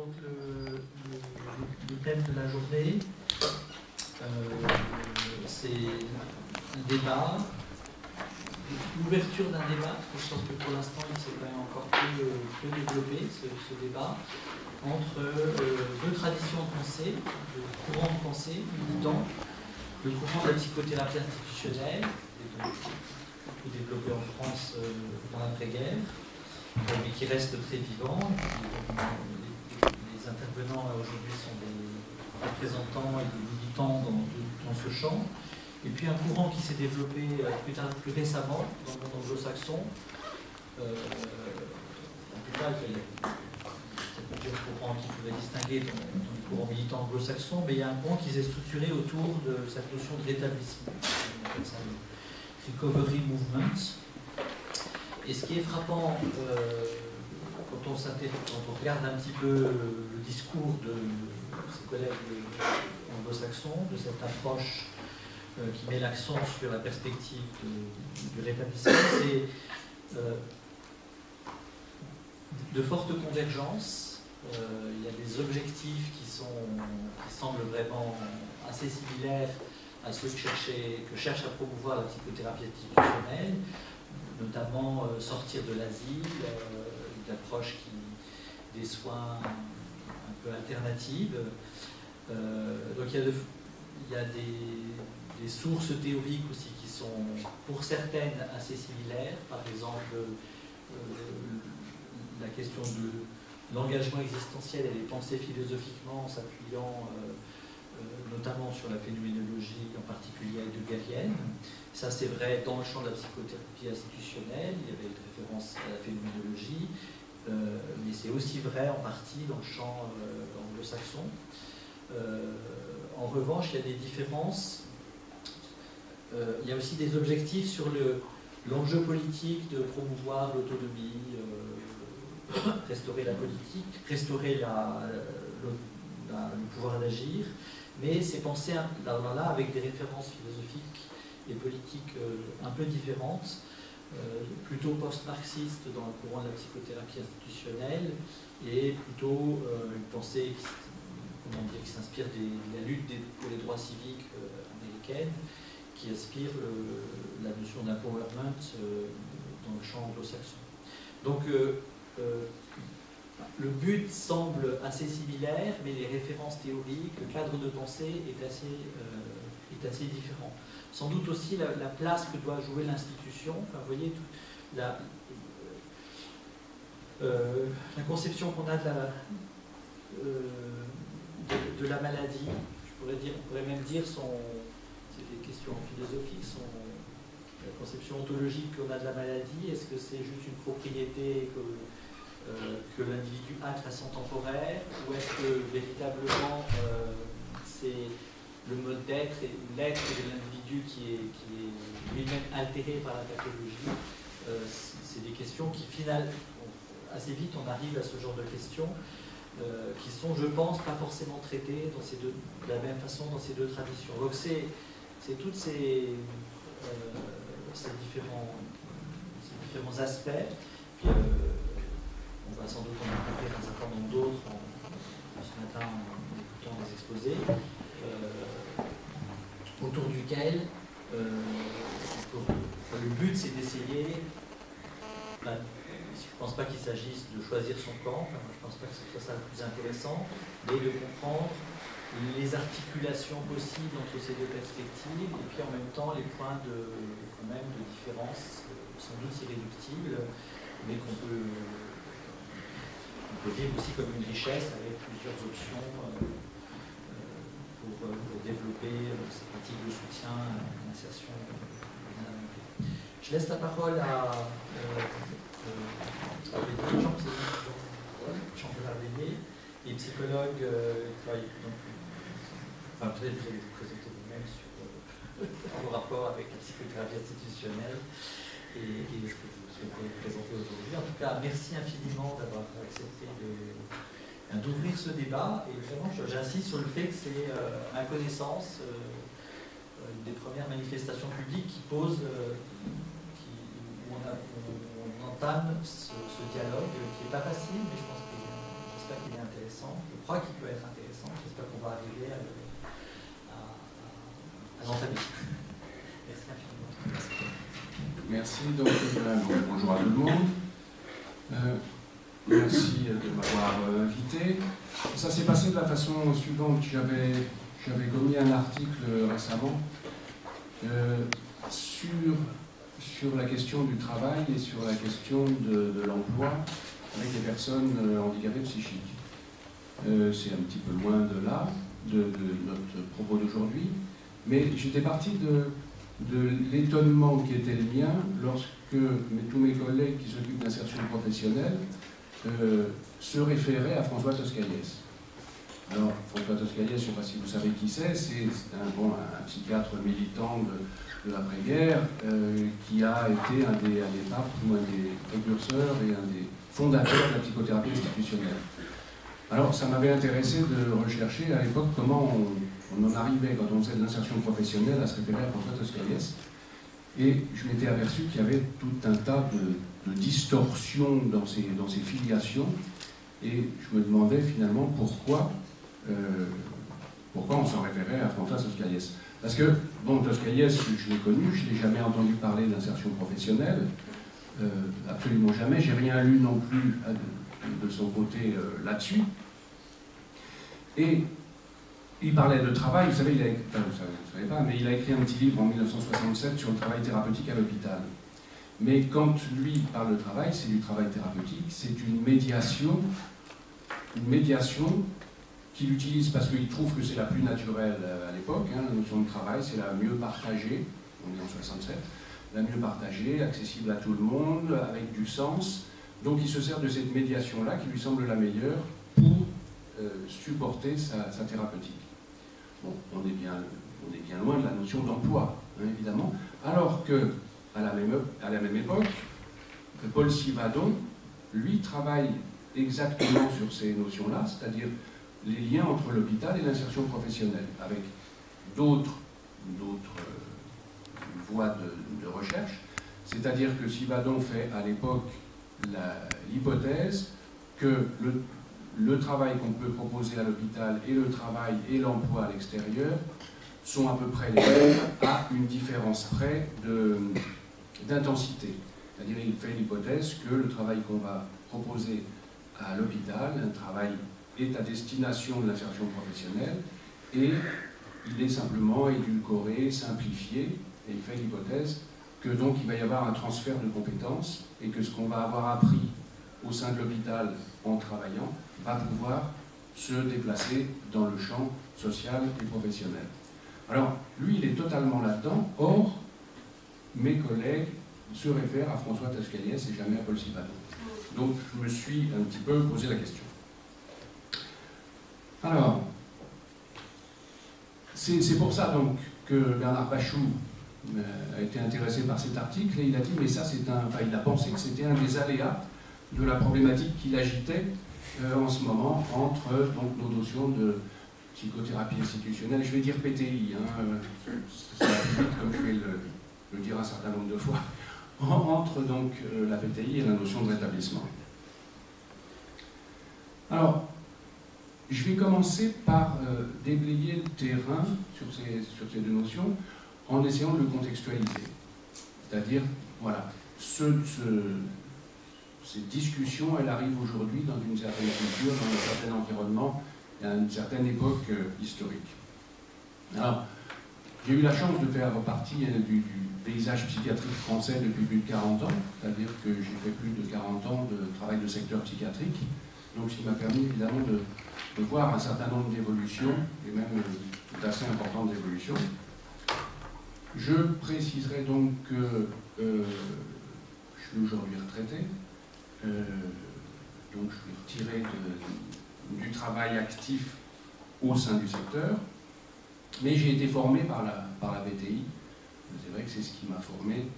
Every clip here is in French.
Donc le thème de la journée, c'est un débat, l'ouverture d'un débat. Je pense que pour l'instant il s'est quand même encore peu développé ce débat entre deux traditions de pensée, deux courants de pensée militants, le courant de la psychothérapie institutionnelle, beaucoup développé en France dans l'après-guerre, mais qui reste très vivant. Les intervenants aujourd'hui sont des représentants et des militants dans ce champ. Et puis un courant qui s'est développé plus récemment dans le monde anglo-saxon. En tout cas, il y a plusieurs courants qui pouvaient distinguer dans le courant militant anglo-saxon, mais il y a un courant qui s'est structuré autour de cette notion de rétablissement. On appelle ça le recovery movement. Et ce qui est frappant, quand on regarde un petit peu le discours de ses collègues anglo-saxons, de cette approche qui met l'accent sur la perspective du rétablissement, c'est de fortes convergences. Il y a des objectifs qui semblent vraiment assez similaires à ceux que cherche à promouvoir la psychothérapie institutionnelle, notamment sortir de l'asile, une approche des soins un peu alternative. Donc il y a des sources théoriques aussi qui sont pour certaines assez similaires. Par exemple, la question de l'engagement existentiel, elle est pensée philosophiquement en s'appuyant notamment sur la phénoménologie, en particulier heideggerienne. Ça, c'est vrai dans le champ de la psychothérapie institutionnelle. Il y avait une référence à la phénoménologie, mais c'est aussi vrai en partie dans le champ anglo-saxon. En revanche, il y a des différences. Il y a aussi des objectifs sur l'enjeu politique de promouvoir l'autonomie, restaurer la politique, restaurer le pouvoir d'agir, mais c'est pensé là avec des références philosophiques et politiques un peu différentes, plutôt post-marxistes dans le courant de la psychothérapie institutionnelle et plutôt une pensée qui s'inspire de la lutte pour les droits civiques américaine, qui aspire la notion d'empowerment dans le champ anglo-saxon. Donc le but semble assez similaire, mais les références théoriques, le cadre de pensée est assez différent. Sans doute aussi la place que doit jouer l'institution. Enfin, vous voyez, la conception qu'on a de la maladie, on pourrait même dire c'est des questions philosophiques, la conception ontologique qu'on a de la maladie, est-ce que c'est juste une propriété que l'individu a de façon temporaire, ou est-ce que véritablement c'est le mode d'être et l'être de l'individu qui est lui-même altéré par la pathologie? C'est des questions qui finalement, assez vite on arrive à ce genre de questions qui sont, je pense, pas forcément traitées de la même façon dans ces deux traditions. Donc c'est tous ces différents aspects. Puis, on va sans doute en découvrir un certain nombre d'autres ce matin en écoutant les exposés, autour duquel le but c'est d'essayer, je ne pense pas qu'il s'agisse de choisir son camp, je ne pense pas que ce soit ça le plus intéressant, mais de comprendre les articulations possibles entre ces deux perspectives, et puis en même temps les points de différence, sans doute irréductibles, mais qu'on peut vivre aussi comme une richesse avec plusieurs options pour développer ces pratiques de soutien à l'insertion. Je laisse la parole à Jean-Pierre Bélier, et psychologue, peut-être vous allez vous présenter vous-même sur vos rapports avec la psychothérapie institutionnelle et ce que vous souhaitez présenter aujourd'hui. En tout cas, merci infiniment d'avoir accepté d'ouvrir ce débat, et vraiment j'insiste sur le fait que c'est à connaissance une des premières manifestations publiques qui pose, où on entame ce dialogue qui n'est pas facile, mais je pense que j'espère qu'il est intéressant. Je crois qu'il peut être intéressant. J'espère qu'on va arriver à l'entamer. Merci infiniment. Merci. Donc, bonjour à tout le monde. Merci de m'avoir invité. Ça s'est passé de la façon suivante. J'avais commis un article récemment sur la question du travail et sur la question de l'emploi avec les personnes handicapées psychiques. C'est un petit peu loin de là, de notre propos d'aujourd'hui, mais j'étais parti de l'étonnement qui était le mien lorsque tous mes collègues qui s'occupent d'insertion professionnelle se référaient à François Toscaïès. Alors, François Toscaïès, je ne sais pas si vous savez qui c'est un psychiatre militant de l'après-guerre qui a été un des papes ou un des précurseurs et un des fondateurs de la psychothérapie institutionnelle. Alors, ça m'avait intéressé de rechercher à l'époque comment on en arrivait, quand on faisait de l'insertion professionnelle, à se référer à François Toscaïès. Et je m'étais aperçu qu'il y avait tout un tas de distorsions dans ces filiations. Et je me demandais finalement pourquoi on s'en référait à François Toscaïès. Parce que, bon, Toscaïès, je l'ai connu, je n'ai jamais entendu parler d'insertion professionnelle, absolument jamais. J'ai rien lu non plus de son côté là-dessus. Et il parlait de travail, vous savez, vous ne savez pas, mais il a écrit un petit livre en 1967 sur le travail thérapeutique à l'hôpital. Mais quand lui parle de travail, c'est du travail thérapeutique, c'est une médiation qu'il utilise parce qu'il trouve que c'est la plus naturelle à l'époque, la notion de travail, c'est la mieux partagée, on est en 67, la mieux partagée, accessible à tout le monde, avec du sens. Donc il se sert de cette médiation-là qui lui semble la meilleure pour supporter sa thérapeutique. Bon, on est bien loin de la notion d'emploi, évidemment, alors que à la même époque, Paul Sivadon, lui, travaille exactement sur ces notions-là, c'est-à-dire les liens entre l'hôpital et l'insertion professionnelle, avec d'autres voies de recherche. C'est-à-dire que Sivadon fait à l'époque l'hypothèse que le travail qu'on peut proposer à l'hôpital et le travail et l'emploi à l'extérieur sont à peu près les mêmes, à une différence près d'intensité. C'est-à-dire il fait l'hypothèse que le travail qu'on va proposer à l'hôpital, un travail est à destination de l'insertion professionnelle et il est simplement édulcoré, simplifié, et il fait l'hypothèse que donc il va y avoir un transfert de compétences et que ce qu'on va avoir appris au sein de l'hôpital en travaillant va pouvoir se déplacer dans le champ social et professionnel. Alors, lui, il est totalement là-dedans, or, mes collègues se réfèrent à François Toscaïès et jamais à Paul Sivadon. Donc, je me suis un petit peu posé la question. Alors, c'est pour ça donc que Bernard Pachou a été intéressé par cet article et il a dit, mais ça il a pensé que c'était un des aléas de la problématique qu'il agitait en ce moment entre donc, nos notions de psychothérapie institutionnelle, je vais dire PTI, ça va plus vite comme je vais le dire un certain nombre de fois, entre donc la PTI et la notion de rétablissement. Alors, je vais commencer par déblayer le terrain sur ces deux notions en essayant de le contextualiser. C'est-à-dire, voilà, cette discussion, elle arrive aujourd'hui dans une certaine culture, dans un certain environnement, à une certaine époque historique. Alors, j'ai eu la chance de faire partie du paysage psychiatrique français depuis plus de 40 ans, c'est-à-dire que j'ai fait plus de 40 ans de travail de secteur psychiatrique, donc ce qui m'a permis évidemment de voir un certain nombre d'évolutions, et même d'assez importantes évolutions. Je préciserai donc que je suis aujourd'hui retraité, donc je suis retiré du travail actif au sein du secteur, mais j'ai été formé par la BTI. C'est vrai que c'est ce qui m'a formé.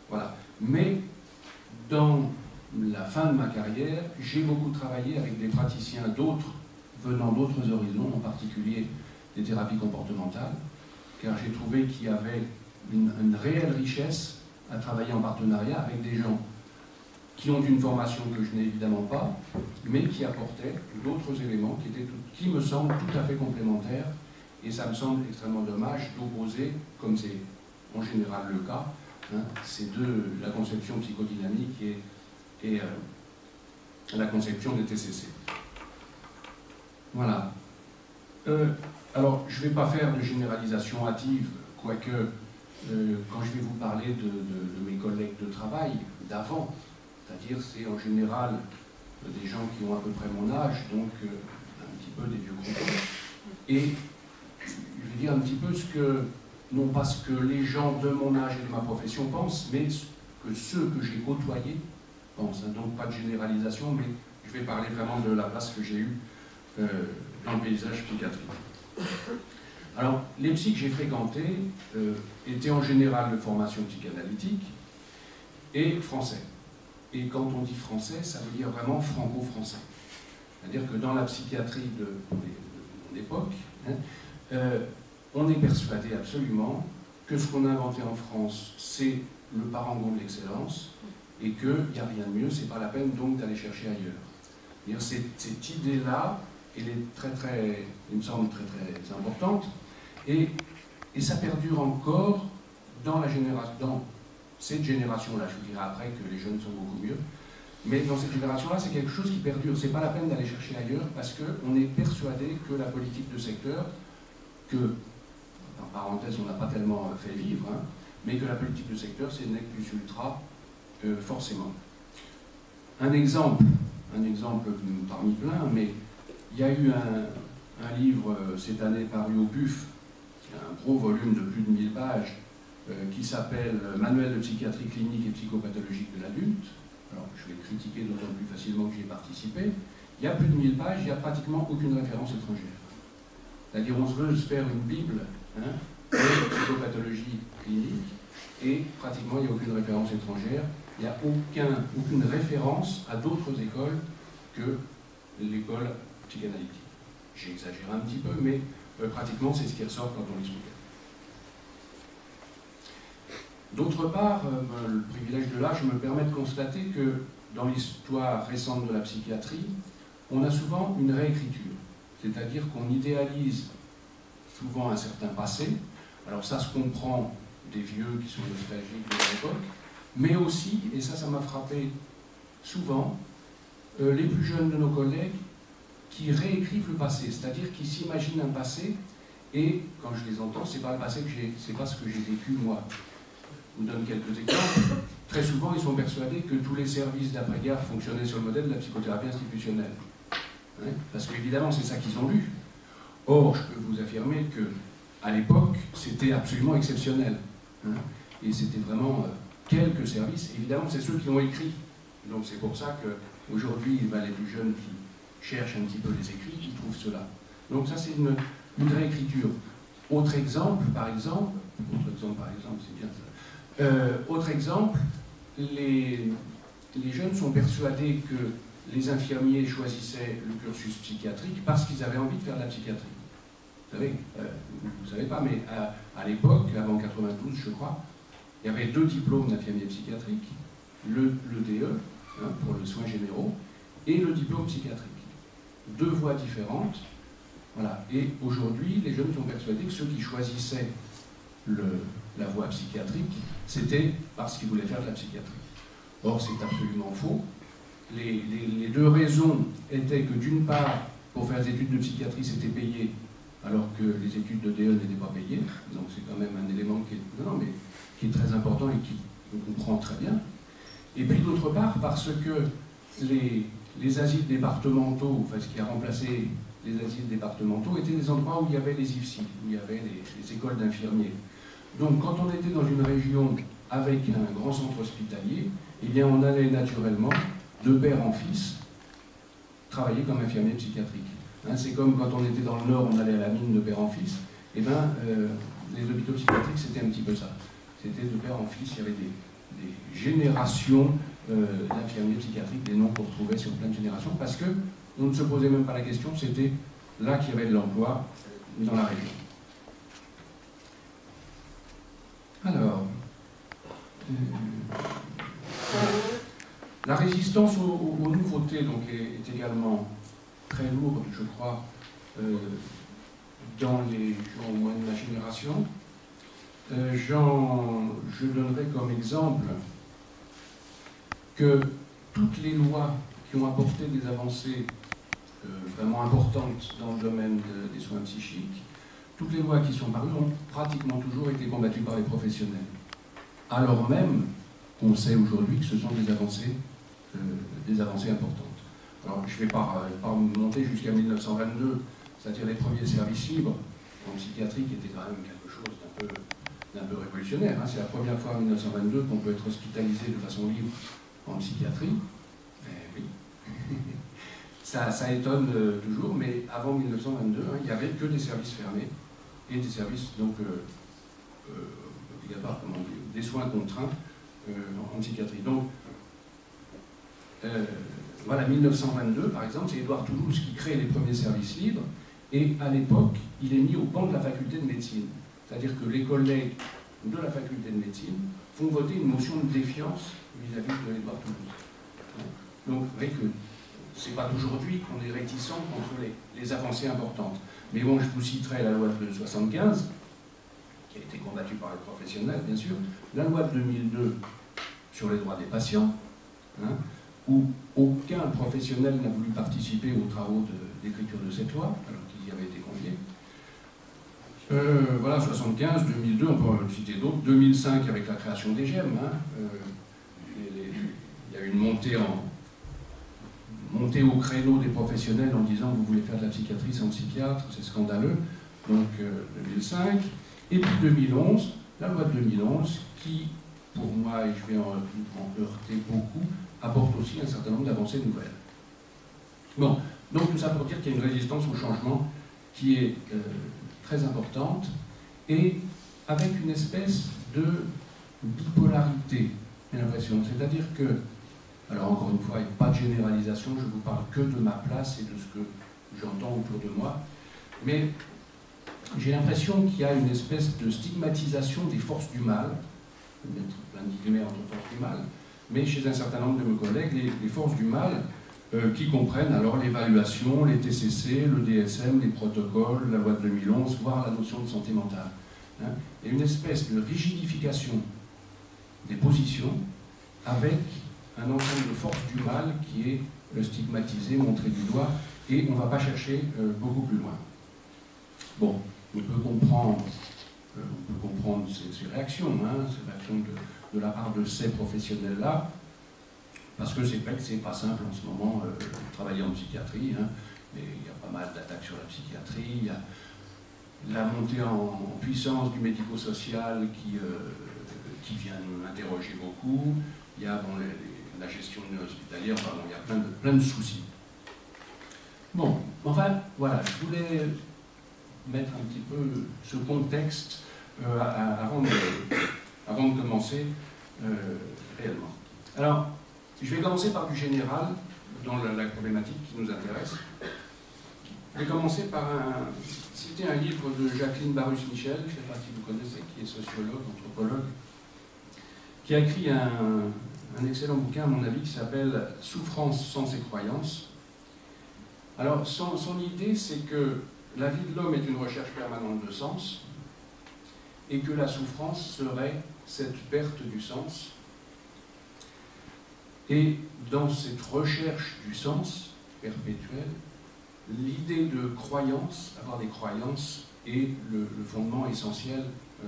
Voilà. Mais dans la fin de ma carrière, j'ai beaucoup travaillé avec des praticiens venant d'autres horizons, en particulier des thérapies comportementales, car j'ai trouvé qu'il y avait une réelle richesse à travailler en partenariat avec des gens qui ont une formation que je n'ai évidemment pas, mais qui apportaient d'autres éléments qui me semblent tout à fait complémentaires, et ça me semble extrêmement dommage d'opposer, comme c'est en général le cas, hein, ces deux, la conception psychodynamique et la conception des TCC. Voilà. Alors, je ne vais pas faire de généralisation hâtive, quoique quand je vais vous parler de mes collègues de travail d'avant, c'est-à-dire c'est en général des gens qui ont à peu près mon âge, donc un petit peu des vieux croutons, et je vais dire un petit peu ce que, non pas ce que les gens de mon âge et de ma profession pensent, mais ce que ceux que j'ai côtoyés pensent. Hein. Donc pas de généralisation, mais je vais parler vraiment de la place que j'ai eue dans le paysage psychiatrique. Alors, les psys que j'ai fréquentés étaient en général de formation psychanalytique et français. Et quand on dit français, ça veut dire vraiment franco-français. C'est-à-dire que dans la psychiatrie de mon époque, hein, on est persuadé absolument que ce qu'on a inventé en France, c'est le parangon de l'excellence, et qu'il n'y a rien de mieux, c'est pas la peine donc d'aller chercher ailleurs. Cette idée-là, elle est il me semble très importante, et ça perdure encore dans cette génération-là. Je vous dirai après que les jeunes sont beaucoup mieux, mais dans cette génération-là, c'est quelque chose qui perdure. C'est pas la peine d'aller chercher ailleurs, parce qu'on est persuadé que la politique de secteur, que, en parenthèse, on n'a pas tellement fait vivre, hein, mais que la politique de secteur, c'est nec plus ultra, forcément. Un exemple parmi plein, mais il y a eu un livre cette année paru au PUF, un gros volume de plus de 1000 pages, qui s'appelle Manuel de psychiatrie clinique et psychopathologique de l'adulte. Alors, je vais critiquer d'autant plus facilement que j'y ai participé. Il y a plus de 1000 pages, il n'y a pratiquement aucune référence étrangère. C'est-à-dire, on se veut se faire une Bible, hein, de psychopathologie clinique, et pratiquement, il n'y a aucune référence étrangère. Il n'y a aucune référence à d'autres écoles que l'école psychanalytique. J'exagère un petit peu, mais pratiquement, c'est ce qui ressort quand on l'explique. D'autre part, le privilège de l'âge me permet de constater que dans l'histoire récente de la psychiatrie, on a souvent une réécriture. C'est-à-dire qu'on idéalise souvent un certain passé. Alors ça se comprend des vieux qui sont nostalgiques de l'époque, mais aussi, et ça m'a frappé souvent, les plus jeunes de nos collègues qui réécrivent le passé, c'est-à-dire qui s'imaginent un passé, et quand je les entends, c'est pas le passé que c'est pas ce que j'ai vécu moi. Je vous donne quelques exemples. Très souvent, ils sont persuadés que tous les services d'après-guerre fonctionnaient sur le modèle de la psychothérapie institutionnelle. Hein, parce qu'évidemment, c'est ça qu'ils ont lu. Or, je peux vous affirmer que à l'époque, c'était absolument exceptionnel. Hein, et c'était vraiment quelques services. Évidemment, c'est ceux qui l'ont écrit. Donc c'est pour ça qu'aujourd'hui, les plus jeunes qui cherchent un petit peu les écrits, ils trouvent cela. Donc ça, c'est une réécriture. Autre exemple, c'est bien ça. Autre exemple, les jeunes sont persuadés que les infirmiers choisissaient le cursus psychiatrique parce qu'ils avaient envie de faire de la psychiatrie. Vous savez, vous ne savez pas, mais à l'époque, avant 92, je crois, il y avait 2 diplômes d'infirmier psychiatrique, le DE, hein, pour les soins généraux, et le diplôme psychiatrique. 2 voies différentes. Voilà. Et aujourd'hui, les jeunes sont persuadés que ceux qui choisissaient la voie psychiatrique, c'était parce qu'ils voulaient faire de la psychiatrie. Or, c'est absolument faux. Les 2 raisons étaient que, d'une part, pour faire des études de psychiatrie, c'était payé, alors que les études de DE n'étaient pas payées. Donc, c'est quand même un élément qui est très important et qu'on comprend très bien. Et puis, d'autre part, parce que les asiles départementaux, enfin, ce qui a remplacé les asiles départementaux, étaient des endroits où il y avait les IFSI, où il y avait les écoles d'infirmiers. Donc, quand on était dans une région avec un grand centre hospitalier, eh bien, on allait naturellement, de père en fils, travailler comme infirmier psychiatrique. Hein, c'est comme quand on était dans le Nord, on allait à la mine de père en fils. Eh bien, les hôpitaux psychiatriques, c'était un petit peu ça. C'était de père en fils, il y avait des générations d'infirmiers psychiatriques, des noms qu'on retrouvait sur plein de générations, parce qu'on ne se posait même pas la question, c'était là qu'il y avait de l'emploi dans la région. Alors, La résistance aux nouveautés donc, est également très lourde, je crois, dans les gens au moins de ma génération. Je donnerai comme exemple que toutes les lois qui ont apporté des avancées vraiment importantes dans le domaine des soins psychiques, toutes les lois qui sont parues ont pratiquement toujours été combattues par les professionnels. Alors même qu'on sait aujourd'hui que ce sont des avancées importantes. Alors je ne vais pas monter jusqu'à 1922, c'est-à-dire les premiers services libres en psychiatrie qui était quand même quelque chose d'un peu révolutionnaire. Hein. C'est la première fois en 1922 qu'on peut être hospitalisé de façon libre en psychiatrie. Eh oui. ça étonne toujours, mais avant 1922, hein, il n'y avait que des services fermés et des services donc obligatoires, comment dire, des soins contraints en psychiatrie. Donc voilà, 1922 par exemple, c'est Édouard Toulouse qui crée les premiers services libres, et à l'époque, il est mis au banc de la faculté de médecine. C'est-à-dire que les collègues de la faculté de médecine font voter une motion de défiance vis-à-vis de Édouard Toulouse. Donc, vous voyez que ce n'est pas d'aujourd'hui qu'on est réticent contre les avancées importantes. Mais bon, je vous citerai la loi de 1975, qui a été combattue par les professionnels, bien sûr, la loi de 2002 sur les droits des patients, hein, où aucun professionnel n'a voulu participer aux travaux d'écriture de cette loi, alors qu'il y avait été convié. Voilà, 75, 2002, on peut en citer d'autres, 2005 avec la création des GEM, hein, il y a eu une montée au créneau des professionnels en disant vous voulez faire de la psychiatrie sans psychiatre, c'est scandaleux, donc 2005, et puis 2011, la loi de 2011 qui, pour moi, et je vais en heurter beaucoup, apporte aussi un certain nombre d'avancées nouvelles. Bon, donc tout ça pour dire qu'il y a une résistance au changement qui est très importante et avec une espèce de bipolarité, j'ai l'impression. C'est-à-dire que, alors encore une fois, il n'y a pas de généralisation, je vous parle que de ma place et de ce que j'entends autour de moi, mais j'ai l'impression qu'il y a une espèce de stigmatisation des forces du mal, je vais mettre plein de guillemets entre forces du mal, mais chez un certain nombre de mes collègues, les forces du mal, qui comprennent alors l'évaluation, les TCC, le DSM, les protocoles, la loi de 2011, voire la notion de santé mentale. Hein, et une espèce de rigidification des positions avec un ensemble de forces du mal qui est stigmatisé, montré du doigt, et on ne va pas chercher beaucoup plus loin. Bon, on peut comprendre ces réactions, hein, ces réactions de la part de ces professionnels-là, parce que c'est vrai que c'est pas simple en ce moment de travailler en psychiatrie, hein, mais il y a pas mal d'attaques sur la psychiatrie, il y a la montée en puissance du médico-social qui vient nous interroger beaucoup, il y a bon, la gestion hospitalière, enfin, bon, il y a plein de soucis. Bon, enfin, voilà, je voulais mettre un petit peu ce contexte avant de commencer réellement. Alors, je vais commencer par du général dans la problématique qui nous intéresse. Je vais commencer par citer un livre de Jacqueline Barus-Michel, je ne sais pas si vous connaissez, qui est sociologue, anthropologue, qui a écrit un excellent bouquin, à mon avis, qui s'appelle « Souffrance sans ses croyances ». Alors, son idée, c'est que la vie de l'homme est une recherche permanente de sens, et que la souffrance serait cette perte du sens. Et dans cette recherche du sens perpétuel, l'idée de croyance, avoir des croyances, est le fondement essentiel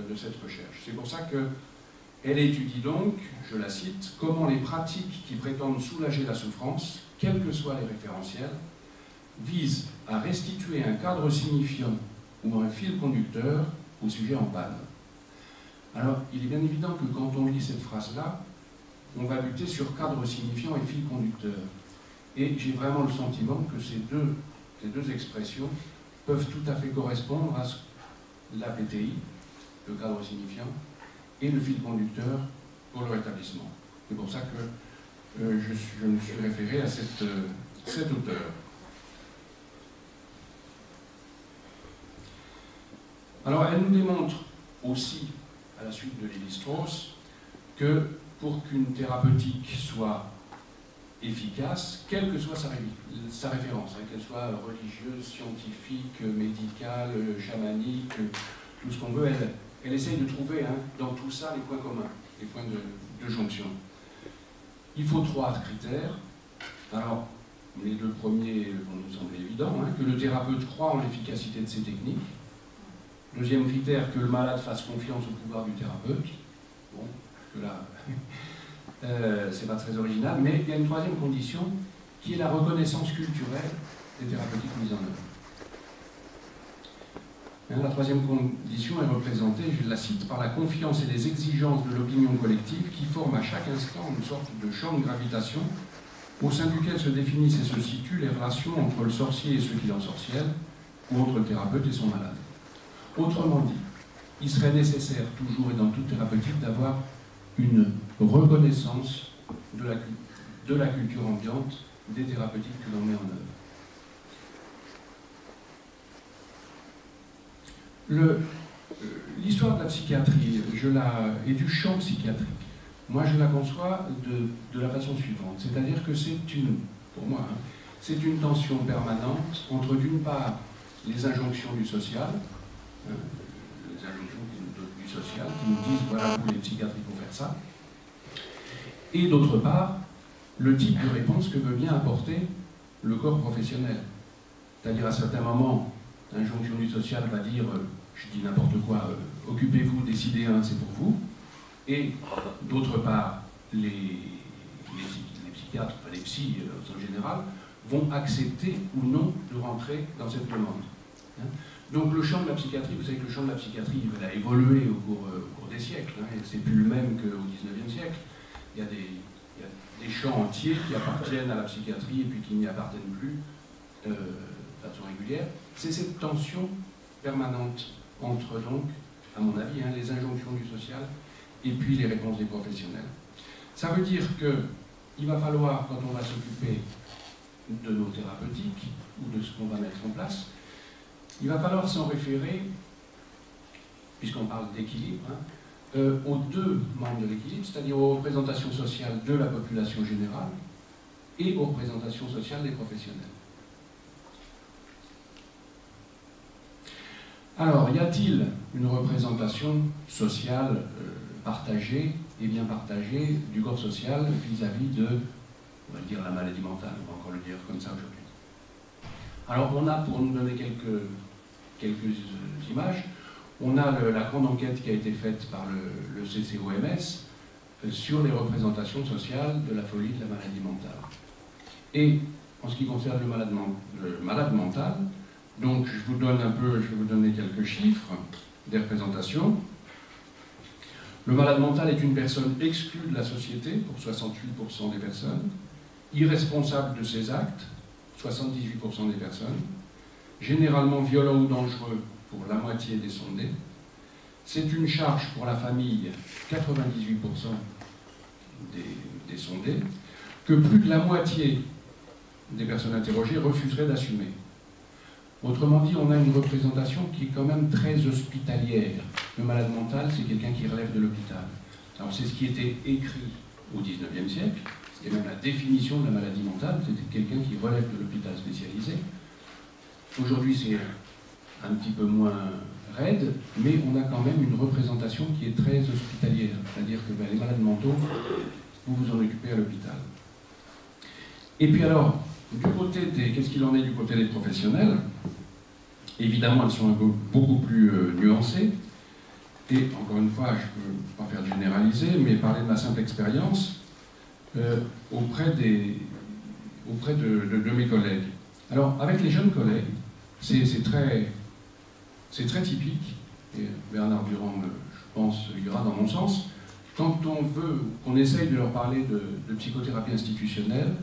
de cette recherche. C'est pour ça qu'elle étudie donc, je la cite, comment les pratiques qui prétendent soulager la souffrance, quels que soient les référentiels, visent à restituer un cadre signifiant ou un fil conducteur au sujet en panne. Alors, il est bien évident que quand on lit cette phrase-là, on va buter sur cadre signifiant et fil conducteur. Et j'ai vraiment le sentiment que ces deux expressions peuvent tout à fait correspondre à la PTI, le cadre signifiant, et le fil conducteur pour le rétablissement. C'est pour ça que je me suis référé à cet auteur. Alors, elle nous démontre aussi, à la suite de Lévi-Strauss, que pour qu'une thérapeutique soit efficace, quelle que soit sa référence, hein, qu'elle soit religieuse, scientifique, médicale, chamanique, tout ce qu'on veut. Elle essaye de trouver dans tout ça les points communs, les points de jonction. Il faut 3 critères. Alors, les 2 premiers vont nous sembler évidents, que le thérapeute croit en l'efficacité de ses techniques. Deuxième critère, que le malade fasse confiance au pouvoir du thérapeute. Bon, que là, c'est pas très original, mais il y a une 3e condition, qui est la reconnaissance culturelle des thérapeutiques mises en œuvre. La 3e condition est représentée, je la cite, par la confiance et les exigences de l'opinion collective qui forment à chaque instant une sorte de champ de gravitation au sein duquel se définissent et se situent les relations entre le sorcier et ceux qui l'ensorcellent, ou entre le thérapeute et son malade. Autrement dit, il serait nécessaire, toujours et dans toute thérapeutique, d'avoir une reconnaissance de la culture ambiante des thérapeutiques que l'on met en œuvre. L'histoire de la psychiatrie et du champ psychiatrique, moi je la conçois de la façon suivante, c'est-à-dire que pour moi, c'est une tension permanente entre d'une part les injonctions du social, les injonctions du social qui nous disent voilà, vous les psychiatres il faut faire ça, et d'autre part le type de réponse que veut bien apporter le corps professionnel. C'est-à-dire à certains moments, l'injonction du social va dire je dis n'importe quoi, occupez-vous, décidez, c'est pour vous. Et d'autre part, les psychiatres, enfin les psys en général, vont accepter ou non de rentrer dans cette demande. Donc le champ de la psychiatrie, vous savez que le champ de la psychiatrie il a évolué au cours des siècles, et c'est plus le même qu'au XIXe siècle. Il y a des champs entiers qui appartiennent à la psychiatrie et puis qui n'y appartiennent plus de façon régulière. C'est cette tension permanente entre, donc, à mon avis, les injonctions du social et puis les réponses des professionnels. Ça veut dire qu'il va falloir, quand on va s'occuper de nos thérapeutiques ou de ce qu'on va mettre en place, il va falloir s'en référer, puisqu'on parle d'équilibre, aux 2 membres de l'équilibre, c'est-à-dire aux représentations sociales de la population générale et aux représentations sociales des professionnels. Alors, y a-t-il une représentation sociale partagée et bien partagée du corps social vis-à-vis de, on va dire, la maladie mentale, on va encore le dire comme ça aujourd'hui. Alors, on a, pour nous donner quelques images, on a la grande enquête qui a été faite par le CCOMS sur les représentations sociales de la folie de la maladie mentale. Et en ce qui concerne le malade mental, donc je vais vous donner quelques chiffres des représentations. Le malade mental est une personne exclue de la société, pour 68% des personnes, irresponsable de ses actes, 78% des personnes, généralement violent ou dangereux pour la moitié des sondés. C'est une charge pour la famille, 98% des sondés, que plus de la moitié des personnes interrogées refuseraient d'assumer. Autrement dit, on a une représentation qui est quand même très hospitalière. Le malade mental, c'est quelqu'un qui relève de l'hôpital. Alors c'est ce qui était écrit au XIXe siècle, c'était même la définition de la maladie mentale, c'était quelqu'un qui relève de l'hôpital spécialisé. Aujourd'hui, c'est un petit peu moins raide, mais on a quand même une représentation qui est très hospitalière, c'est-à-dire que les malades mentaux, vous vous en occupez à l'hôpital. Et puis alors, qu'est-ce qu'il en est du côté des professionnels? Évidemment, elles sont beaucoup plus nuancées. Et encore une fois, je ne peux pas faire de généraliser, mais parler de ma simple expérience auprès de mes collègues. Alors, avec les jeunes collègues, c'est très typique, et Bernard Durand, je pense, ira dans mon sens, quand on essaye de leur parler de psychothérapie institutionnelle,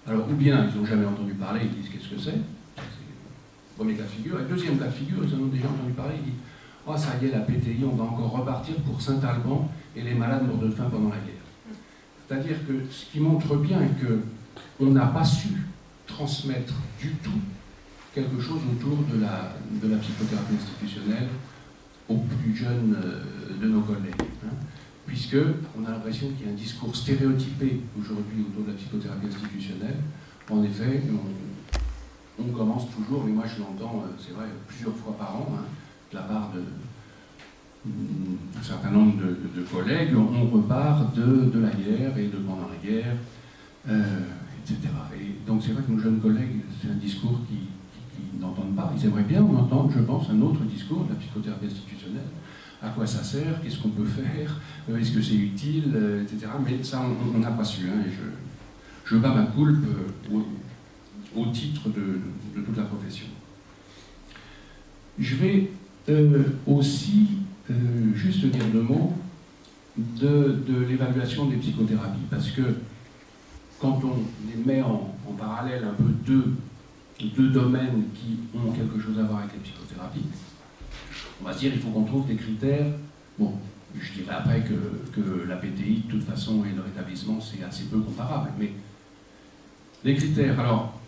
alors ou bien ils n'ont jamais entendu parler, ils disent qu'est-ce que c'est le premier cas de figure, et le deuxième cas de figure, ils en ont déjà entendu parler, ils disent oh ça y est, la PTI, on va encore repartir pour Saint-Alban et les malades morts de faim pendant la guerre. C'est-à-dire que ce qui montre bien qu'on n'a pas su transmettre du tout quelque chose autour de la psychothérapie institutionnelle aux plus jeunes de nos collègues. puisqu'on a l'impression qu'il y a un discours stéréotypé aujourd'hui autour de la psychothérapie institutionnelle. En effet, on commence toujours, mais moi je l'entends, c'est vrai, plusieurs fois par an, hein, de la part d'un certain nombre de collègues, on repart de la guerre et de pendant la guerre, etc. Et donc c'est vrai que nos jeunes collègues, c'est un discours qu'ils n'entendent pas. Ils aimeraient bien entendre, je pense, un autre discours de la psychothérapie institutionnelle. À quoi ça sert, qu'est-ce qu'on peut faire, est-ce que c'est utile, etc. Mais ça, on n'a pas su, hein, et je bats ma coulpe au titre de toute la profession. Je vais aussi juste dire deux mots de l'évaluation des psychothérapies, parce que quand on les met en parallèle un peu deux domaines qui ont quelque chose à voir avec les psychothérapies, on va se dire qu'il faut qu'on trouve des critères. Bon, je dirais après que la PTI, de toute façon, et le rétablissement, c'est assez peu comparable. Mais les critères, alors,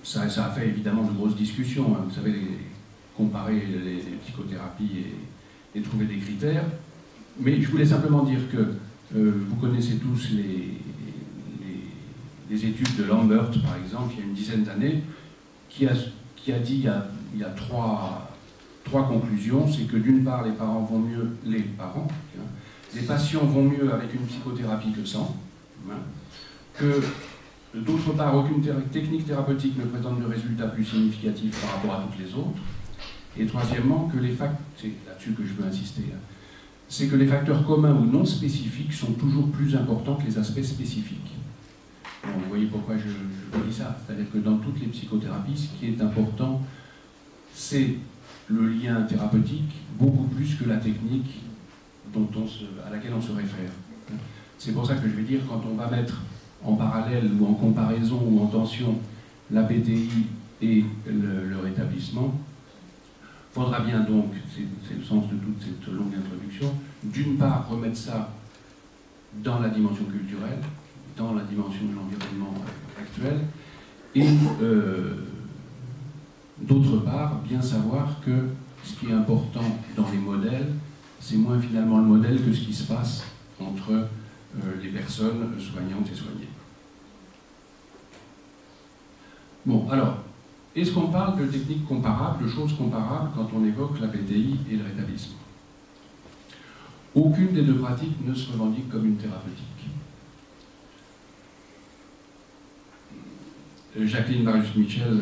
ça a fait évidemment de grosses discussions. Hein, vous savez, comparer les psychothérapies et trouver des critères. Mais je voulais simplement dire que vous connaissez tous les études de Lambert, par exemple, il y a une dizaine d'années, qui a dit il y a trois conclusions. C'est que d'une part, les parents, les patients vont mieux avec une psychothérapie que sans, hein, que d'autre part, aucune technique thérapeutique ne présente de résultats plus significatifs par rapport à toutes les autres, et troisièmement, que c'est là-dessus que je veux insister, hein, c'est que les facteurs communs ou non spécifiques sont toujours plus importants que les aspects spécifiques. Bon, vous voyez pourquoi je dis ça, c'est-à-dire que dans toutes les psychothérapies, ce qui est important, c'est le lien thérapeutique, beaucoup plus que la technique à laquelle on se réfère. C'est pour ça que je vais dire, quand on va mettre en parallèle ou en comparaison ou en tension la PTI et le rétablissement, il faudra bien donc, c'est le sens de toute cette longue introduction, d'une part remettre ça dans la dimension culturelle, dans la dimension de l'environnement actuel, et d'autre part, bien savoir que ce qui est important dans les modèles, c'est moins finalement le modèle que ce qui se passe entre les personnes soignantes et soignées. Bon, alors, est-ce qu'on parle de techniques comparables, de choses comparables, quand on évoque la PTI et le rétablissement? Aucune des deux pratiques ne se revendique comme une thérapeutique. Jacqueline Barus-Michel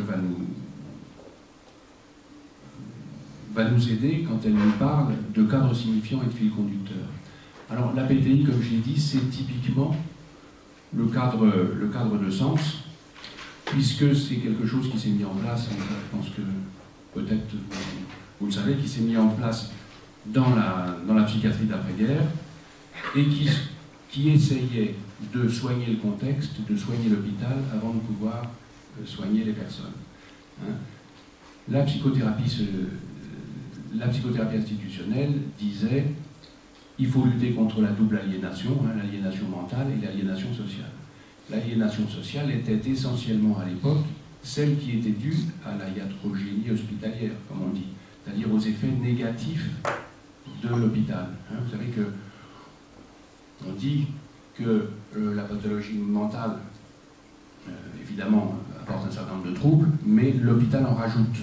va nous aider quand elle nous parle de cadre signifiant et de fil conducteur. Alors, la PTI, comme je l'ai dit, c'est typiquement le cadre de sens, puisque c'est quelque chose qui s'est mis en place, je pense que peut-être vous le savez, qui s'est mis en place dans la psychiatrie d'après-guerre, et qui essayait de soigner le contexte, de soigner l'hôpital, avant de pouvoir soigner les personnes. Hein. La psychothérapie institutionnelle disait il faut lutter contre la double aliénation, hein, l'aliénation mentale et l'aliénation sociale. L'aliénation sociale était essentiellement à l'époque celle qui était due à la iatrogénie hospitalière, comme on dit, c'est-à-dire aux effets négatifs de l'hôpital. Hein, vous savez que on dit que la pathologie mentale, évidemment, apporte un certain nombre de troubles, mais l'hôpital en rajoute.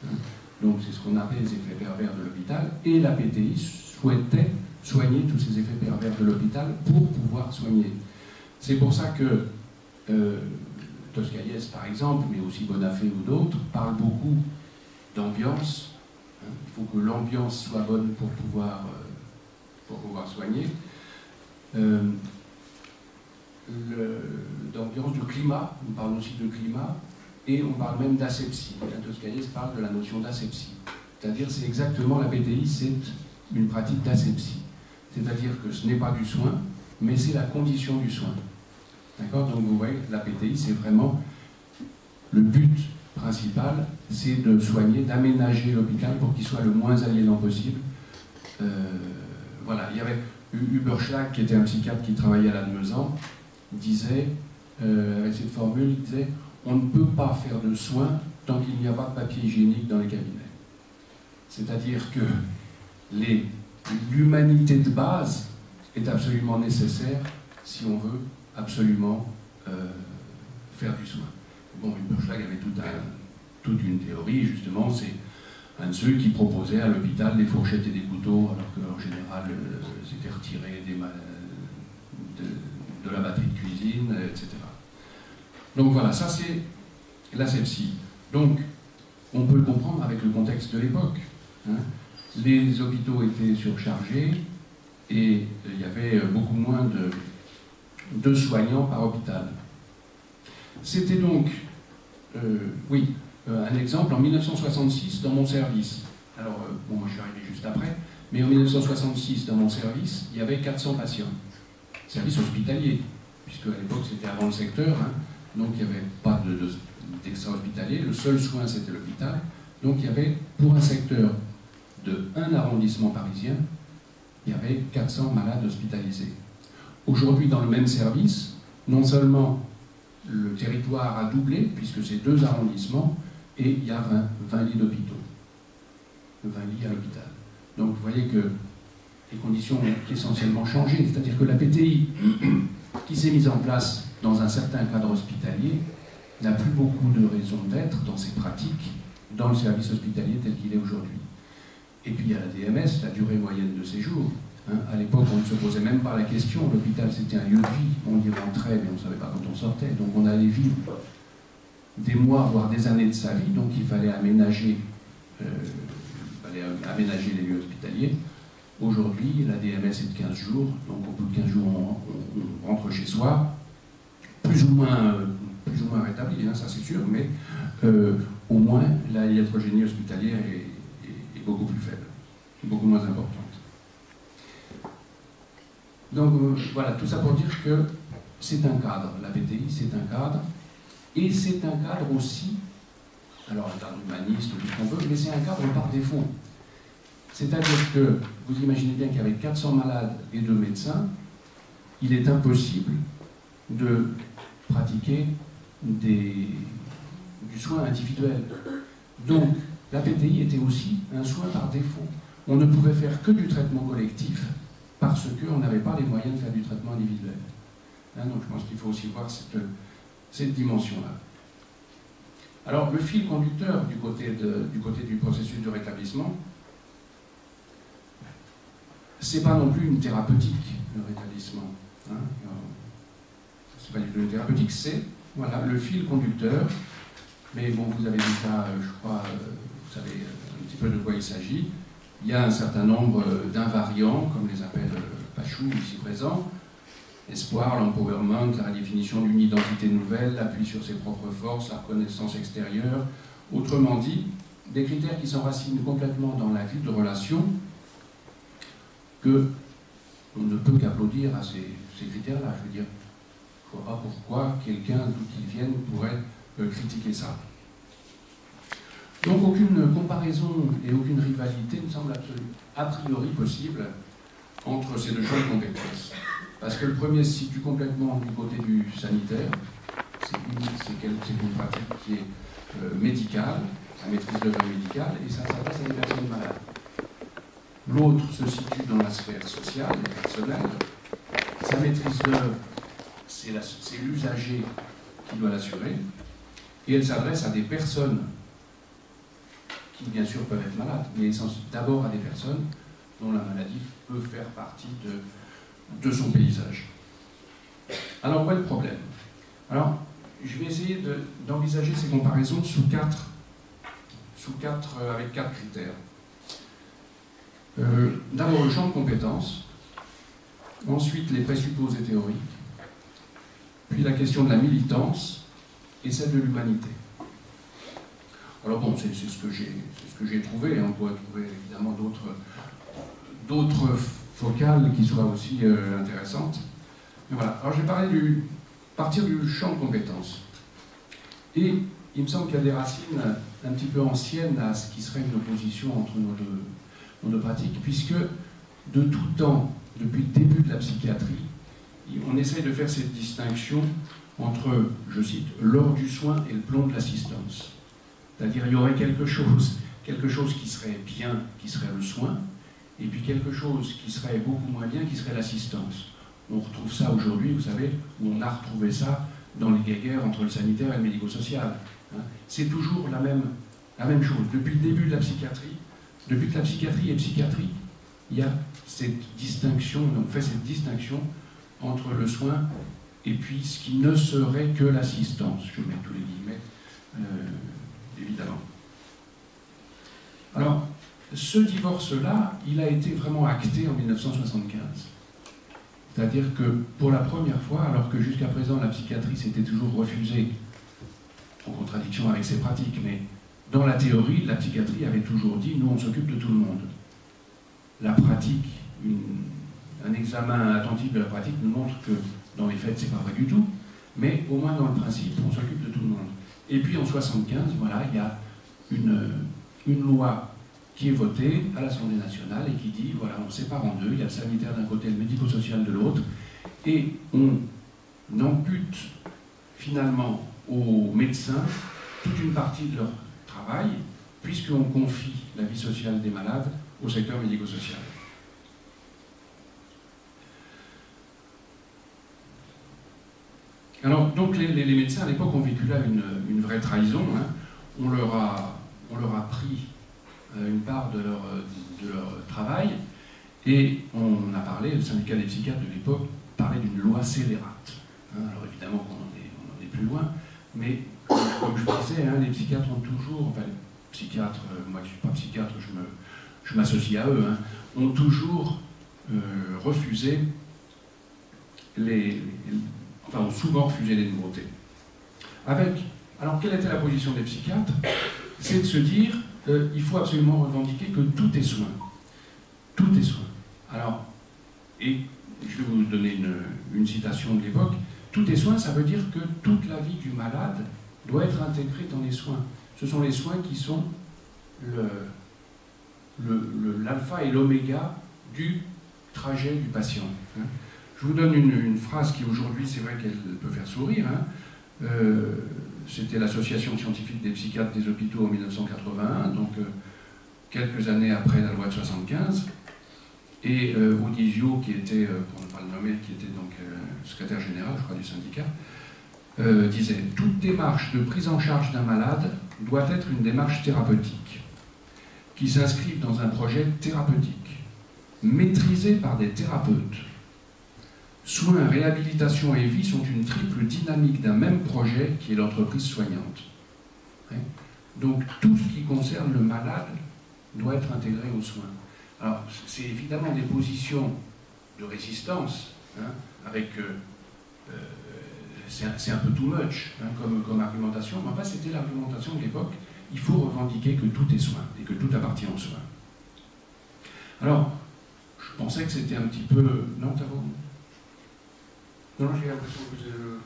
Hein. Donc c'est ce qu'on appelle les effets pervers de l'hôpital, et la PTI souhaitait soigner tous ces effets pervers de l'hôpital pour pouvoir soigner. C'est pour ça que Toscaïès, par exemple, mais aussi Bonafé ou d'autres, parlent beaucoup d'ambiance. Hein. Il faut que l'ambiance soit bonne pour pouvoir soigner. D'ambiance, de climat, on parle aussi de climat, et on parle même d'asepsie. Toscaïès parle de la notion d'asepsie. C'est-à-dire, c'est exactement, la PTI, c'est une pratique d'asepsie. C'est-à-dire que ce n'est pas du soin, mais c'est la condition du soin. D'accord? Donc vous voyez, la PTI, c'est vraiment le but principal, c'est de soigner, d'aménager l'hôpital pour qu'il soit le moins aliénant possible. Voilà, il y avait Huberschlag, qui était un psychiatre qui travaillait à Lannemezan, disait, avec cette formule, il disait on ne peut pas faire de soins tant qu'il n'y a pas de papier hygiénique dans les cabinets. C'est-à-dire que l'humanité de base est absolument nécessaire si on veut absolument faire du soin. Bon, Hüpperschlag avait toute une théorie, justement, c'est un de ceux qui proposait à l'hôpital des fourchettes et des couteaux, alors qu'en général, c'était retiré de la batterie de cuisine, etc. Donc voilà, ça c'est l'asepsie. Donc, on peut le comprendre avec le contexte de l'époque. Hein. Les hôpitaux étaient surchargés et il y avait beaucoup moins de soignants par hôpital. C'était donc, un exemple, en 1966, dans mon service. Alors, bon, moi je suis arrivé juste après, mais en 1966, dans mon service, il y avait 400 patients. Service hospitalier, puisque à l'époque c'était avant le secteur, hein, donc il n'y avait pas d'extra-hospitalier, le seul soin c'était l'hôpital. Donc il y avait, pour un secteur de un arrondissement parisien, il y avait 400 malades hospitalisés. Aujourd'hui, dans le même service, non seulement le territoire a doublé, puisque c'est 2 arrondissements, et il y a 20 lits d'hôpitaux. 20 lits à l'hôpital. Donc vous voyez que les conditions ont essentiellement changé, c'est-à-dire que la PTI, qui s'est mise en place dans un certain cadre hospitalier, n'a plus beaucoup de raisons d'être dans ses pratiques, dans le service hospitalier tel qu'il est aujourd'hui. Et puis il y a la DMS, la durée moyenne de séjour. Hein, à l'époque, on ne se posait même pas la question, l'hôpital c'était un lieu de vie, on y rentrait, mais on ne savait pas quand on sortait, donc on allait vivre des mois, voire des années de sa vie, donc il fallait aménager les lieux hospitaliers. Aujourd'hui, la DMS est de 15 jours, donc au bout de 15 jours, on rentre chez soi, plus ou moins rétabli, hein, ça c'est sûr, mais au moins la iatrogénie hospitalière est beaucoup plus faible, beaucoup moins importante. Donc voilà, tout ça pour dire que c'est un cadre, la PTI c'est un cadre, et c'est un cadre aussi, alors un cadre humaniste, tout ce qu'on veut, mais c'est un cadre par défaut. C'est-à-dire que, vous imaginez bien qu'avec 400 malades et 2 médecins, il est impossible de pratiquer du soin individuel. Donc, la PTI était aussi un soin par défaut. On ne pouvait faire que du traitement collectif parce qu'on n'avait pas les moyens de faire du traitement individuel. Hein, donc, je pense qu'il faut aussi voir cette dimension-là. Alors, le fil conducteur du côté du processus de rétablissement, c'est pas non plus une thérapeutique, le rétablissement. Hein. C'est pas du tout une thérapeutique, c'est voilà, le fil conducteur. Mais bon, vous avez déjà, je crois, vous savez un petit peu de quoi il s'agit. Il y a un certain nombre d'invariants, comme les appelle Pachou, ici présent. Espoir, l'empowerment, la redéfinition d'une identité nouvelle, l'appui sur ses propres forces, la reconnaissance extérieure. Autrement dit, des critères qui s'enracinent complètement dans la vie de relation, que on ne peut qu'applaudir à ces critères-là. Je veux dire, je ne vois pas pourquoi quelqu'un, d'où qu'il vienne, pourrait critiquer ça. Donc aucune comparaison et aucune rivalité me semble a priori possible entre ces 2 champs de compétences. Parce que le premier se situe complètement du côté du sanitaire, c'est une pratique qui est médicale, la maîtrise d'œuvre médicale, et ça s'adresse à des personnes malades. L'autre se situe dans la sphère sociale et personnelle. Sa maîtrise d'œuvre, c'est l'usager qui doit l'assurer, et elle s'adresse à des personnes qui, bien sûr, peuvent être malades, mais d'abord à des personnes dont la maladie peut faire partie de son paysage. Alors, où est le problème? Alors, je vais essayer d'envisager ces comparaisons avec 4 critères. D'abord le champ de compétences, ensuite les présupposés théoriques, puis la question de la militance et celle de l'humanité. Alors bon, c'est ce que j'ai trouvé, et on pourrait trouver évidemment d'autres focales qui soient aussi intéressantes. Mais voilà, alors je vais partir du champ de compétences. Et il me semble qu'il y a des racines un petit peu anciennes à ce qui serait une opposition entre nos deux pratiques, puisque de tout temps, depuis le début de la psychiatrie, on essaye de faire cette distinction entre, je cite, l'or du soin et le plomb de l'assistance. C'est-à-dire il y aurait quelque chose qui serait bien, qui serait le soin, et puis quelque chose qui serait beaucoup moins bien, qui serait l'assistance. On retrouve ça aujourd'hui, vous savez, où on a retrouvé ça dans les guéguerres entre le sanitaire et le médico-social. Hein. C'est toujours la même chose. Depuis le début de la psychiatrie, depuis que la psychiatrie est psychiatrie, il y a cette distinction, on fait cette distinction entre le soin et puis ce qui ne serait que l'assistance. Je mets tous les guillemets, évidemment. Alors, ce divorce-là, il a été vraiment acté en 1975. C'est-à-dire que pour la première fois, alors que jusqu'à présent la psychiatrie s'était toujours refusée, en contradiction avec ses pratiques, mais dans la théorie, la psychiatrie avait toujours dit « nous on s'occupe de tout le monde ». La pratique, un examen attentif de la pratique nous montre que dans les faits c'est pas vrai du tout, mais au moins dans le principe on s'occupe de tout le monde. Et puis en 1975, voilà, il y a une loi qui est votée à l'Assemblée nationale et qui dit, voilà, on sépare en deux, il y a le sanitaire d'un côté et le médico-social de l'autre, et on ampute finalement aux médecins toute une partie de leur travail, puisqu'on confie la vie sociale des malades au secteur médico-social. Alors, donc les médecins à l'époque ont vécu là une vraie trahison, hein. On leur a pris une part de leur travail, et on a parlé, le syndicat des psychiatres de l'époque parlait d'une loi scélérate. Hein, alors évidemment qu'on en est plus loin, mais comme je disais, hein, les psychiatres ont toujours, enfin les psychiatres, moi qui ne suis pas psychiatre, je m'associe à eux, hein, ont toujours refusé enfin ont souvent refusé les nouveautés. Alors quelle était la position des psychiatres? C'est de se dire il faut absolument revendiquer que tout est soin. Tout est soin. Alors, et je vais vous donner une citation de l'époque, tout est soin, ça veut dire que toute la vie du malade doit être intégrée dans les soins. Ce sont les soins qui sont l'alpha et l'oméga du trajet du patient. Hein. Je vous donne une phrase qui aujourd'hui, c'est vrai qu'elle peut faire sourire, hein. C'était l'Association scientifique des psychiatres des hôpitaux en 1981, donc quelques années après la loi de 75. Et Audizio, qui était, pour ne pas le nommer, qui était donc secrétaire général, je crois, du syndicat, disait « Toute démarche de prise en charge d'un malade doit être une démarche thérapeutique, qui s'inscrive dans un projet thérapeutique, maîtrisé par des thérapeutes. Soins, réhabilitation et vie sont une triple dynamique d'un même projet qui est l'entreprise soignante. » Donc tout ce qui concerne le malade doit être intégré aux soins. Alors c'est évidemment des positions de résistance, hein, avec c'est un peu too much, hein, comme argumentation, mais enfin c'était l'argumentation de l'époque. Il faut revendiquer que tout est soin et que tout appartient aux soins. Alors je pensais que c'était un petit peu... Non, t'as bon. Non, j'ai l'impression que vous...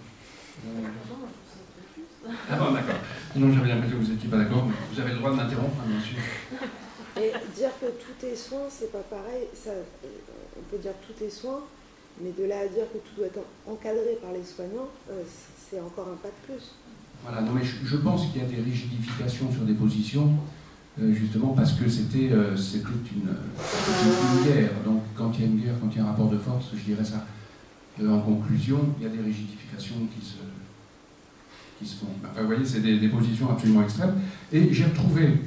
Ah bon, d'accord. Non, j'avais l'impression que vous n'étiez pas d'accord, mais vous avez le droit de m'interrompre, hein, bien sûr. Et dire que tout est soin, c'est pas pareil. Ça, on peut dire que tout est soin, mais de là à dire que tout doit être encadré par les soignants, c'est encore un pas de plus. Voilà, non mais je pense qu'il y a des rigidifications sur des positions, justement parce que c'était une guerre. Donc quand il y a une guerre, quand il y a un rapport de force, je dirais ça. En conclusion, il y a des rigidifications qui se font. Enfin, vous voyez, c'est des positions absolument extrêmes. Et j'ai retrouvé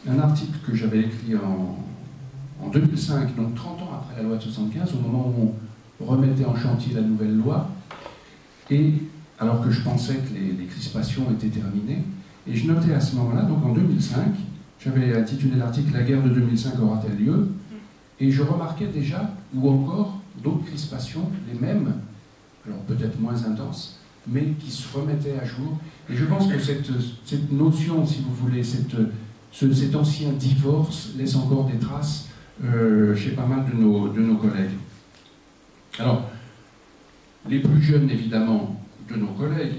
un article que j'avais écrit en 2005, donc 30 ans après la loi de 75, au moment où on remettait en chantier la nouvelle loi, et alors que je pensais que les crispations étaient terminées, et je notais à ce moment-là, donc en 2005, j'avais intitulé l'article « La guerre de 2005 aura-t-elle lieu ?» et je remarquais déjà, ou encore, d'autres crispations, les mêmes, alors peut-être moins intenses, mais qui se remettaient à jour. Et je pense que cette notion, si vous voulez, cet ancien divorce laisse encore des traces chez pas mal de nos collègues. Alors, les plus jeunes, évidemment, de nos collègues,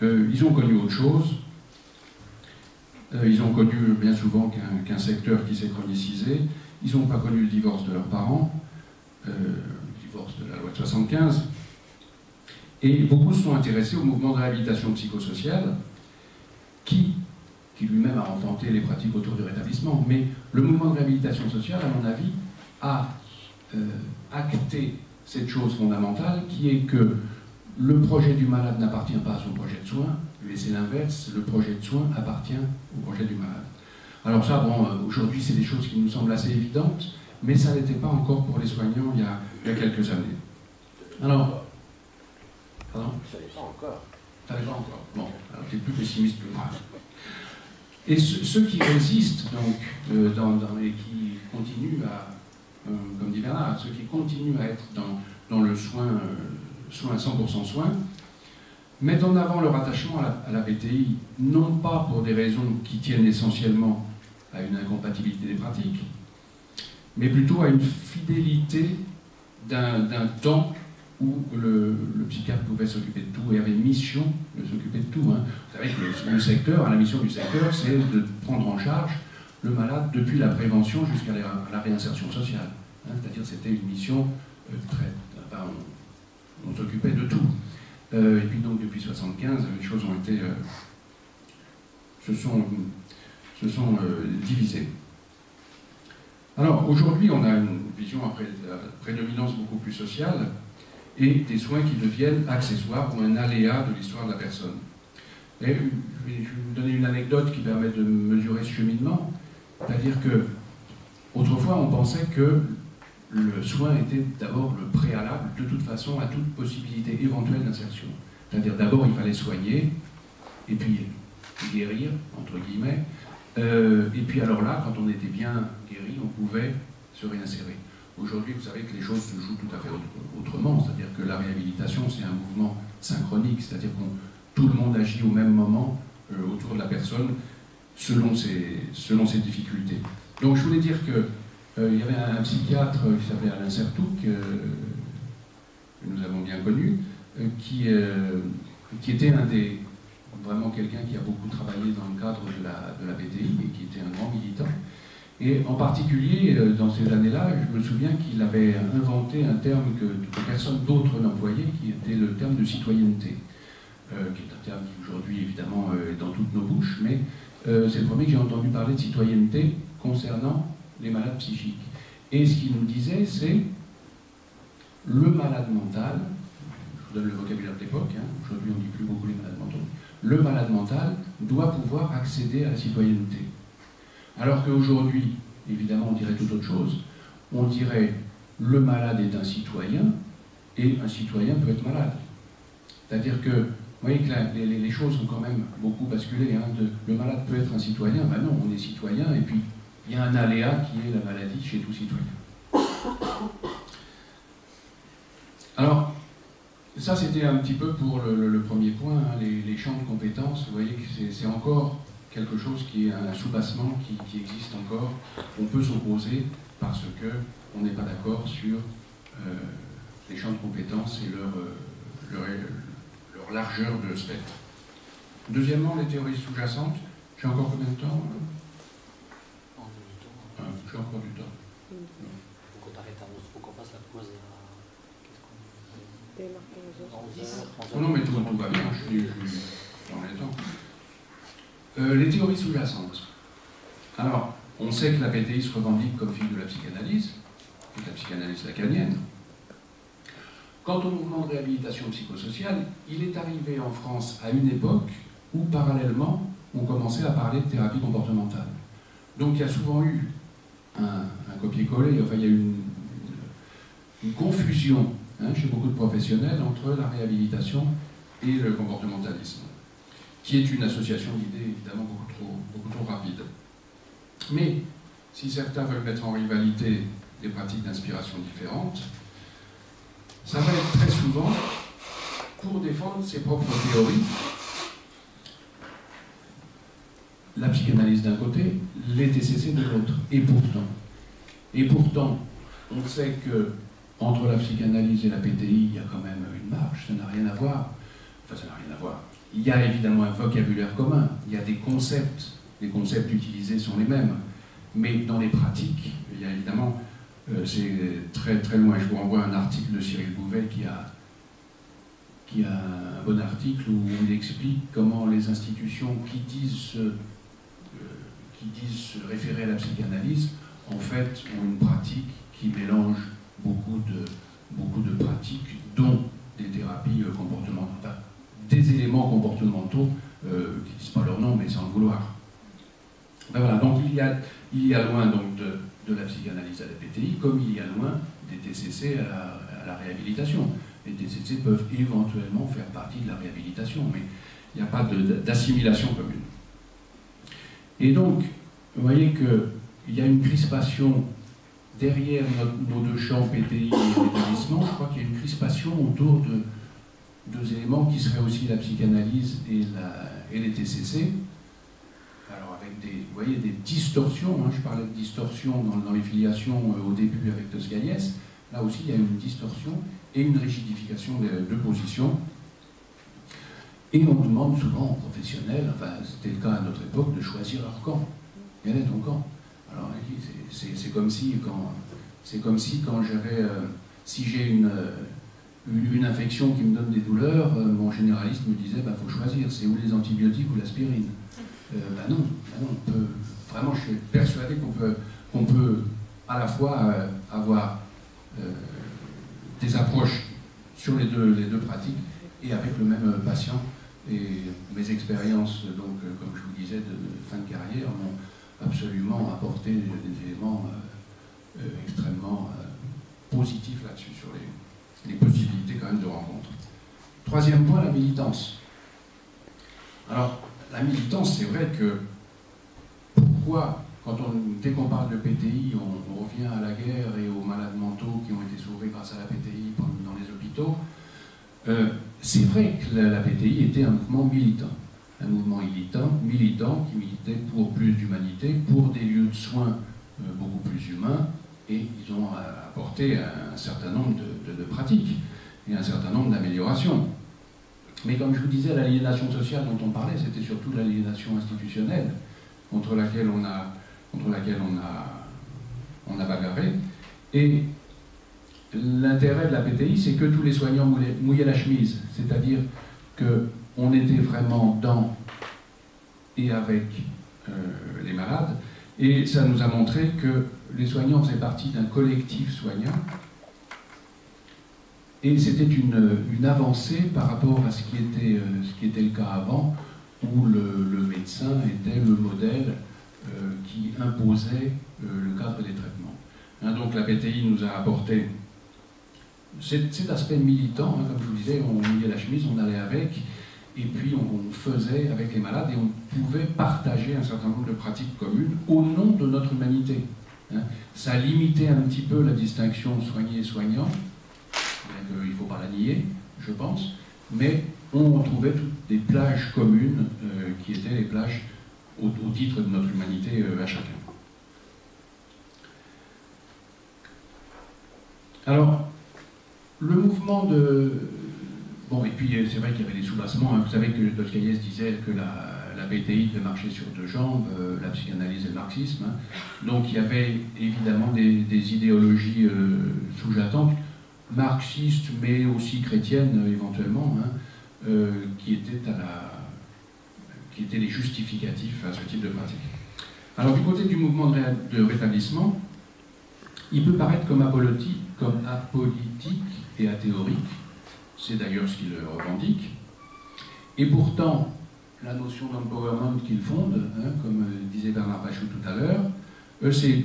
ils ont connu autre chose. Ils ont connu bien souvent qu'un secteur qui s'est chronicisé. Ils n'ont pas connu le divorce de leurs parents, le divorce de la loi de 75. Et beaucoup se sont intéressés au mouvement de réhabilitation psychosociale qui qui lui-même a enfanté les pratiques autour du rétablissement. Mais le mouvement de réhabilitation sociale, à mon avis, a acté cette chose fondamentale qui est que le projet du malade n'appartient pas à son projet de soins, mais c'est l'inverse, le projet de soins appartient au projet du malade. Alors ça, bon, aujourd'hui, c'est des choses qui nous semblent assez évidentes, mais ça n'était pas encore pour les soignants il y a quelques années. Alors, pardon ? Je ne savais pas encore. Tu savais pas encore. Bon, alors tu es plus pessimiste que moi. Et ceux qui résistent, donc, et qui continuent à, comme dit Bernard, ceux qui continuent à être dans le soin 100% soin, mettent en avant leur attachement à la PTI, non pas pour des raisons qui tiennent essentiellement à une incompatibilité des pratiques, mais plutôt à une fidélité d'un temps où le psychiatre pouvait s'occuper de tout et avait mission de s'occuper de tout. Hein. Vous savez que le secteur, la mission du secteur, c'est de prendre en charge le malade depuis la prévention jusqu'à la réinsertion sociale. Hein. C'est-à-dire c'était une mission on s'occupait de tout. Et puis donc depuis 1975, les choses ont été, se sont divisées. Alors aujourd'hui, on a une vision après la prédominance beaucoup plus sociale et des soins qui deviennent accessoires ou un aléa de l'histoire de la personne. Et je vais vous donner une anecdote qui permet de mesurer ce cheminement, c'est-à-dire que autrefois on pensait que le soin était d'abord le préalable de toute façon à toute possibilité éventuelle d'insertion. C'est-à-dire d'abord il fallait soigner et puis guérir, entre guillemets, et puis alors là, quand on était bien guéri, on pouvait se réinsérer. Aujourd'hui, vous savez que les choses se jouent tout à fait autrement, c'est-à-dire que la réhabilitation, c'est un mouvement synchronique, c'est-à-dire que tout le monde agit au même moment autour de la personne selon ses difficultés. Donc je voulais dire que il y avait un psychiatre qui s'appelait Alain Sertoux, que nous avons bien connu, qui était vraiment quelqu'un qui a beaucoup travaillé dans le cadre de la PTI et qui était un grand militant. Et en particulier, dans ces années-là, je me souviens qu'il avait inventé un terme que personne d'autre n'employait, qui était le terme de citoyenneté, qui est un terme qui aujourd'hui, évidemment, est dans toutes nos bouches, mais c'est le premier que j'ai entendu parler de citoyenneté concernant les malades psychiques. Et ce qu'il nous disait, c'est le malade mental, je vous donne le vocabulaire de l'époque, hein, aujourd'hui on ne dit plus beaucoup les malades mentaux, le malade mental doit pouvoir accéder à la citoyenneté. Alors qu'aujourd'hui, évidemment, on dirait tout autre chose. On dirait le malade est un citoyen et un citoyen peut être malade. C'est-à-dire que, vous voyez que les choses ont quand même beaucoup basculé. Hein, le malade peut être un citoyen, ben non, on est citoyen, et puis il y a un aléa qui est la maladie chez tout citoyen. Alors, ça c'était un petit peu pour le premier point, hein, les champs de compétences. Vous voyez que c'est encore quelque chose qui est un soubassement qui existe encore. On peut s'opposer parce qu'on n'est pas d'accord sur les champs de compétences et leur largeur de spectre. Deuxièmement, les théories sous-jacentes. J'ai encore combien de temps? J'ai encore du temps. Faut qu'on fasse la pause à... Non, mais tout va bien, je suis dans les temps. Les théories sous-jacentes. Alors, on sait que la PTI se revendique comme fille de la psychanalyse, de la psychanalyse lacanienne. Quant au mouvement de réhabilitation psychosociale, il est arrivé en France à une époque où, parallèlement, on commençait à parler de thérapie comportementale. Donc il y a souvent eu un copier-coller, enfin il y a eu une confusion chez beaucoup de professionnels entre la réhabilitation et le comportementalisme, qui est une association d'idées évidemment beaucoup trop rapide. Mais si certains veulent mettre en rivalité des pratiques d'inspiration différentes, ça va être très souvent pour défendre ses propres théories, la psychanalyse d'un côté, les TCC de l'autre. Et pourtant, on sait que entre la psychanalyse et la PTI, il y a quand même une marge, ça n'a rien à voir. Enfin, ça n'a rien à voir. Il y a évidemment un vocabulaire commun, il y a des concepts utilisés sont les mêmes, mais dans les pratiques, il y a évidemment, c'est très très loin. Je vous renvoie à un article de Cyril Bouvet qui a un bon article où il explique comment les institutions qui disent qui disent se référer à la psychanalyse, en fait, ont une pratique qui mélange beaucoup de pratiques, dont des thérapies comportementales, des éléments comportementaux qui ne disent pas leur nom, mais sans le vouloir. Ben voilà, donc il y a loin donc, de la psychanalyse à la PTI, comme il y a loin des TCC à la réhabilitation. Les TCC peuvent éventuellement faire partie de la réhabilitation, mais il n'y a pas d'assimilation commune. Et donc, vous voyez qu'il y a une crispation derrière nos deux champs PTI et rétablissement. Je crois qu'il y a une crispation autour de deux éléments qui seraient aussi la psychanalyse et les TCC. Alors avec vous voyez, des distorsions, hein, je parlais de distorsions dans les filiations au début avec Toscaïès. Là aussi, il y a une distorsion et une rigidification des deux positions. Et on demande souvent aux professionnels, enfin c'était le cas à notre époque, de choisir leur camp. Quel est ton camp? Alors c'est comme si quand j'avais, si j'ai une infection qui me donne des douleurs, mon généraliste me disait, faut choisir, c'est ou les antibiotiques ou l'aspirine. Non, on peut, vraiment je suis persuadé qu'on peut à la fois avoir des approches sur les deux pratiques et avec le même patient. Et mes expériences, donc, comme je vous disais, de fin de carrière m'ont absolument apporté des éléments extrêmement positifs là-dessus, sur les possibilités quand même de rencontre. Troisième point, la militance. Alors, la militance, c'est vrai que pourquoi, dès qu'on parle de PTI, on revient à la guerre et aux malades mentaux qui ont été sauvés grâce à la PTI dans les hôpitaux. C'est vrai que la PTI était un mouvement militant. Un mouvement militant qui militait pour plus d'humanité, pour des lieux de soins beaucoup plus humains, et ils ont apporté un certain nombre de pratiques et un certain nombre d'améliorations. Mais comme je vous disais, l'aliénation sociale dont on parlait, c'était surtout l'aliénation institutionnelle contre laquelle on a bagarré. Et l'intérêt de la PTI, c'est que tous les soignants mouillaient la chemise, c'est-à-dire qu'on était vraiment dans et avec les malades, et ça nous a montré que les soignants faisaient partie d'un collectif soignant, et c'était une avancée par rapport à ce qui était le cas avant, où le médecin était le modèle qui imposait le cadre des traitements. Hein, donc la PTI nous a apporté cet aspect militant, hein, comme je vous disais, on mouillait la chemise, on allait avec, et puis on faisait avec les malades, et on pouvait partager un certain nombre de pratiques communes au nom de notre humanité. Hein. Ça limitait un petit peu la distinction soigné et soignant, il ne faut pas la nier, je pense, mais on trouvait toutes des plages communes qui étaient les plages au titre de notre humanité à chacun. Alors, le mouvement de... Bon, et puis c'est vrai qu'il y avait des soubassements. Hein. Vous savez que Toscaïès disait que la PTI devait marcher sur deux jambes, la psychanalyse et le marxisme. Hein. Donc il y avait évidemment des idéologies sous-jacentes, marxistes, mais aussi chrétiennes éventuellement, hein, qui étaient les justificatifs à ce type de pratique. Alors du côté du mouvement de rétablissement, il peut paraître comme apolitique et athéorique, c'est d'ailleurs ce qu'il revendique, et pourtant, la notion d'empowerment qu'il fonde, hein, comme disait Bernard Pachot tout à l'heure, c'est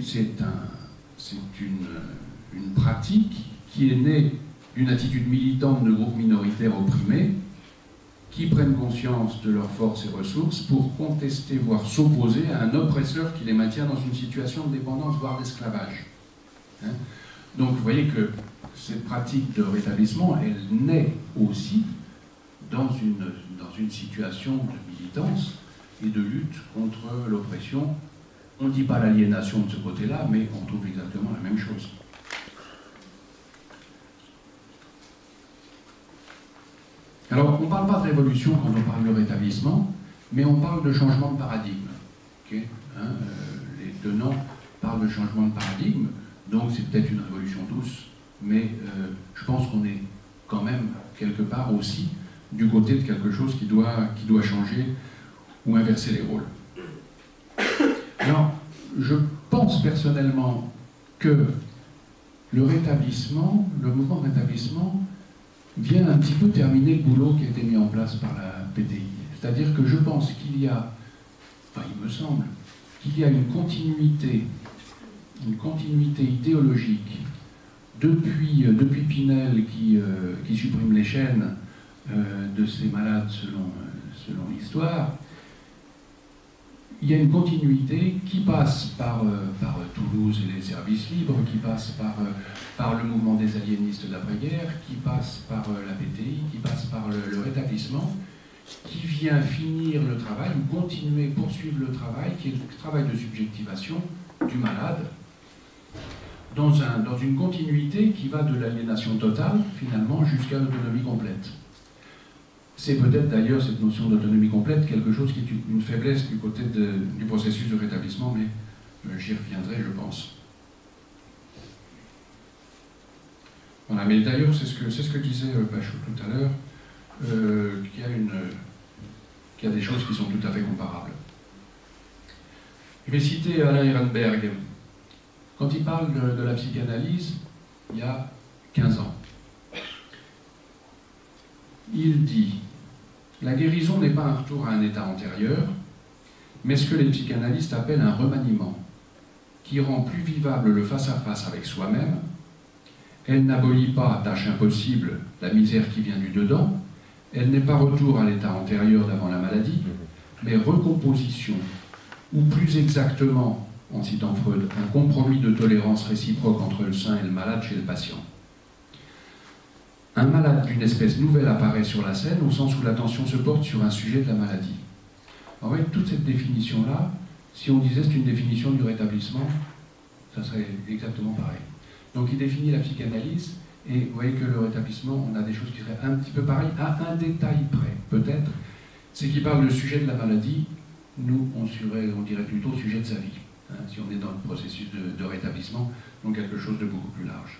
une pratique qui est née d'une attitude militante de groupes minoritaires opprimés, qui prennent conscience de leurs forces et ressources pour contester, voire s'opposer à un oppresseur qui les maintient dans une situation de dépendance, voire d'esclavage. Hein. Donc vous voyez que cette pratique de rétablissement, elle naît aussi dans une situation de militance et de lutte contre l'oppression. On ne dit pas l'aliénation de ce côté-là, mais on trouve exactement la même chose. Alors, on ne parle pas de révolution quand on parle de rétablissement, mais on parle de changement de paradigme. Okay, hein, les tenants parlent de changement de paradigme, donc c'est peut-être une révolution douce, mais je pense qu'on est quand même quelque part aussi du côté de quelque chose qui doit changer ou inverser les rôles. Alors, je pense personnellement que le rétablissement, le mouvement de rétablissement, vient un petit peu terminer le boulot qui a été mis en place par la PTI. C'est-à-dire que je pense qu'il y a, enfin il me semble, qu'il y a une continuité idéologique depuis Pinel qui supprime les chaînes de ces malades selon l'histoire. Il y a une continuité qui passe par Toulouse et les services libres, qui passe par le mouvement des aliénistes d'après-guerre, qui passe par la PTI, qui passe par le rétablissement, qui vient finir le travail ou continuer, poursuivre le travail, qui est le travail de subjectivation du malade, dans une continuité qui va de l'aliénation totale, finalement, jusqu'à l'autonomie complète. C'est peut-être d'ailleurs cette notion d'autonomie complète quelque chose qui est une faiblesse du côté du processus de rétablissement, mais j'y reviendrai, je pense. Voilà, mais d'ailleurs, c'est ce que disait Bachot tout à l'heure, qu'il y a des choses qui sont tout à fait comparables. Je vais citer Alain Ehrenberg. Quand il parle de la psychanalyse, il y a 15 ans, il dit « La guérison n'est pas un retour à un état antérieur, mais ce que les psychanalystes appellent un remaniement, qui rend plus vivable le face-à-face avec soi-même. Elle n'abolit pas, tâche impossible, la misère qui vient du dedans. Elle n'est pas retour à l'état antérieur d'avant la maladie, mais recomposition, ou plus exactement, en citant Freud, un compromis de tolérance réciproque entre le sain et le malade chez le patient. Un malade d'une espèce nouvelle apparaît sur la scène au sens où l'attention se porte sur un sujet de la maladie. En fait, toute cette définition-là, si on disait c'est une définition du rétablissement, ça serait exactement pareil. Donc il définit la psychanalyse, et vous voyez que le rétablissement, on a des choses qui seraient un petit peu pareilles, à un détail près, peut-être, c'est qu'il parle du sujet de la maladie, nous, on dirait plutôt sujet de sa vie, hein, si on est dans le processus de rétablissement, donc quelque chose de beaucoup plus large.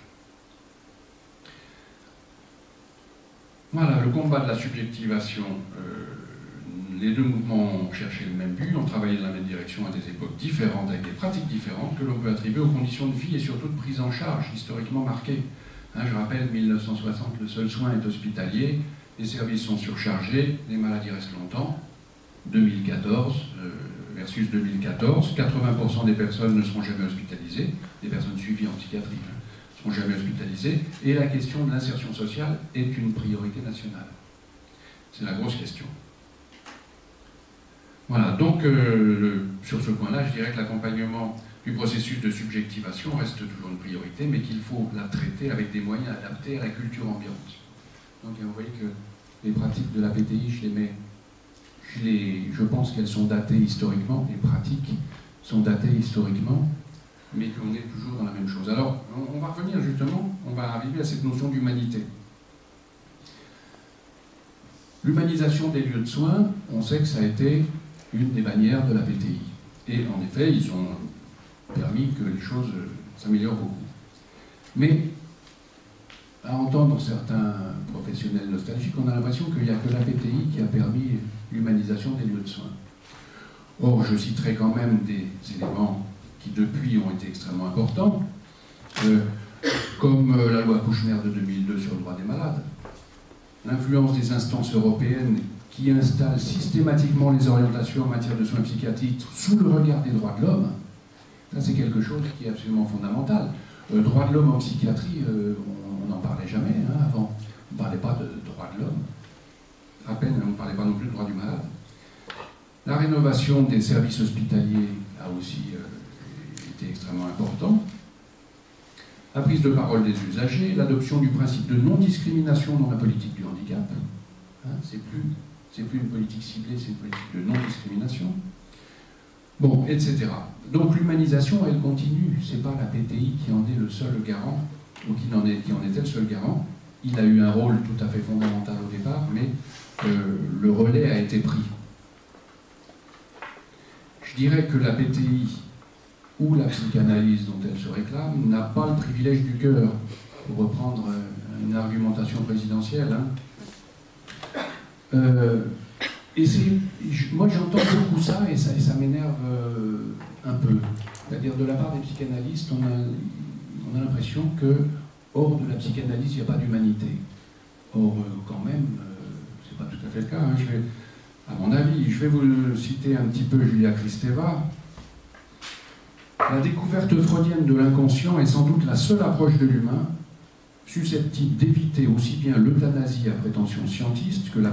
Voilà, le combat de la subjectivation. Les deux mouvements ont cherché le même but, ont travaillé dans la même direction à des époques différentes, avec des pratiques différentes que l'on peut attribuer aux conditions de vie et surtout de prise en charge historiquement marquées. Hein, je rappelle, 1960, le seul soin est hospitalier, les services sont surchargés, les maladies restent longtemps. 2014 versus 2014, 80% des personnes ne seront jamais hospitalisées, des personnes suivies en psychiatrie ne seront jamais hospitalisées, et la question de l'insertion sociale est une priorité nationale. C'est la grosse question. Voilà, donc sur ce point-là, je dirais que l'accompagnement du processus de subjectivation reste toujours une priorité, mais qu'il faut la traiter avec des moyens adaptés à la culture ambiante. Donc vous voyez que les pratiques de la PTI, je pense qu'elles sont datées historiquement, les pratiques sont datées historiquement, mais qu'on est toujours dans la même chose. Alors, on va revenir justement, on va arriver à cette notion d'humanité. L'humanisation des lieux de soins, on sait que ça a été une des bannières de la PTI. Et en effet, ils ont permis que les choses s'améliorent beaucoup. Mais, à entendre certains professionnels nostalgiques, on a l'impression qu'il n'y a que la PTI qui a permis l'humanisation des lieux de soins. Or, je citerai quand même des éléments qui, depuis, ont été extrêmement importants, comme la loi Kouchner de 2002 sur le droit des malades, l'influence des instances européennes qui installent systématiquement les orientations en matière de soins psychiatriques sous le regard des droits de l'homme. Ça, c'est quelque chose qui est absolument fondamental. Droits de l'homme en psychiatrie, on n'en parlait jamais avant. On ne parlait pas de droits de l'homme. À peine, on ne parlait pas non plus de droits du malade. La rénovation des services hospitaliers a aussi été extrêmement importante. La prise de parole des usagers, l'adoption du principe de non-discrimination dans la politique du handicap. C'est plus une politique ciblée, c'est une politique de non-discrimination. Bon, etc. Donc l'humanisation, elle continue. Ce n'est pas la PTI qui en est le seul garant, ou qui en était le seul garant. Il a eu un rôle tout à fait fondamental au départ, mais le relais a été pris. Je dirais que la PTI ou la psychanalyse dont elle se réclame n'a pas le privilège du cœur, pour reprendre une argumentation présidentielle. Et moi j'entends beaucoup ça et ça m'énerve un peu. C'est-à-dire de la part des psychanalystes, on a l'impression que hors de la psychanalyse, il n'y a pas d'humanité. Or, quand même, c'est pas tout à fait le cas. Hein. À mon avis, je vais vous citer un petit peu Julia Kristeva. La découverte freudienne de l'inconscient est sans doute la seule approche de l'humain susceptible d'éviter aussi bien l'euthanasie à prétention scientiste que le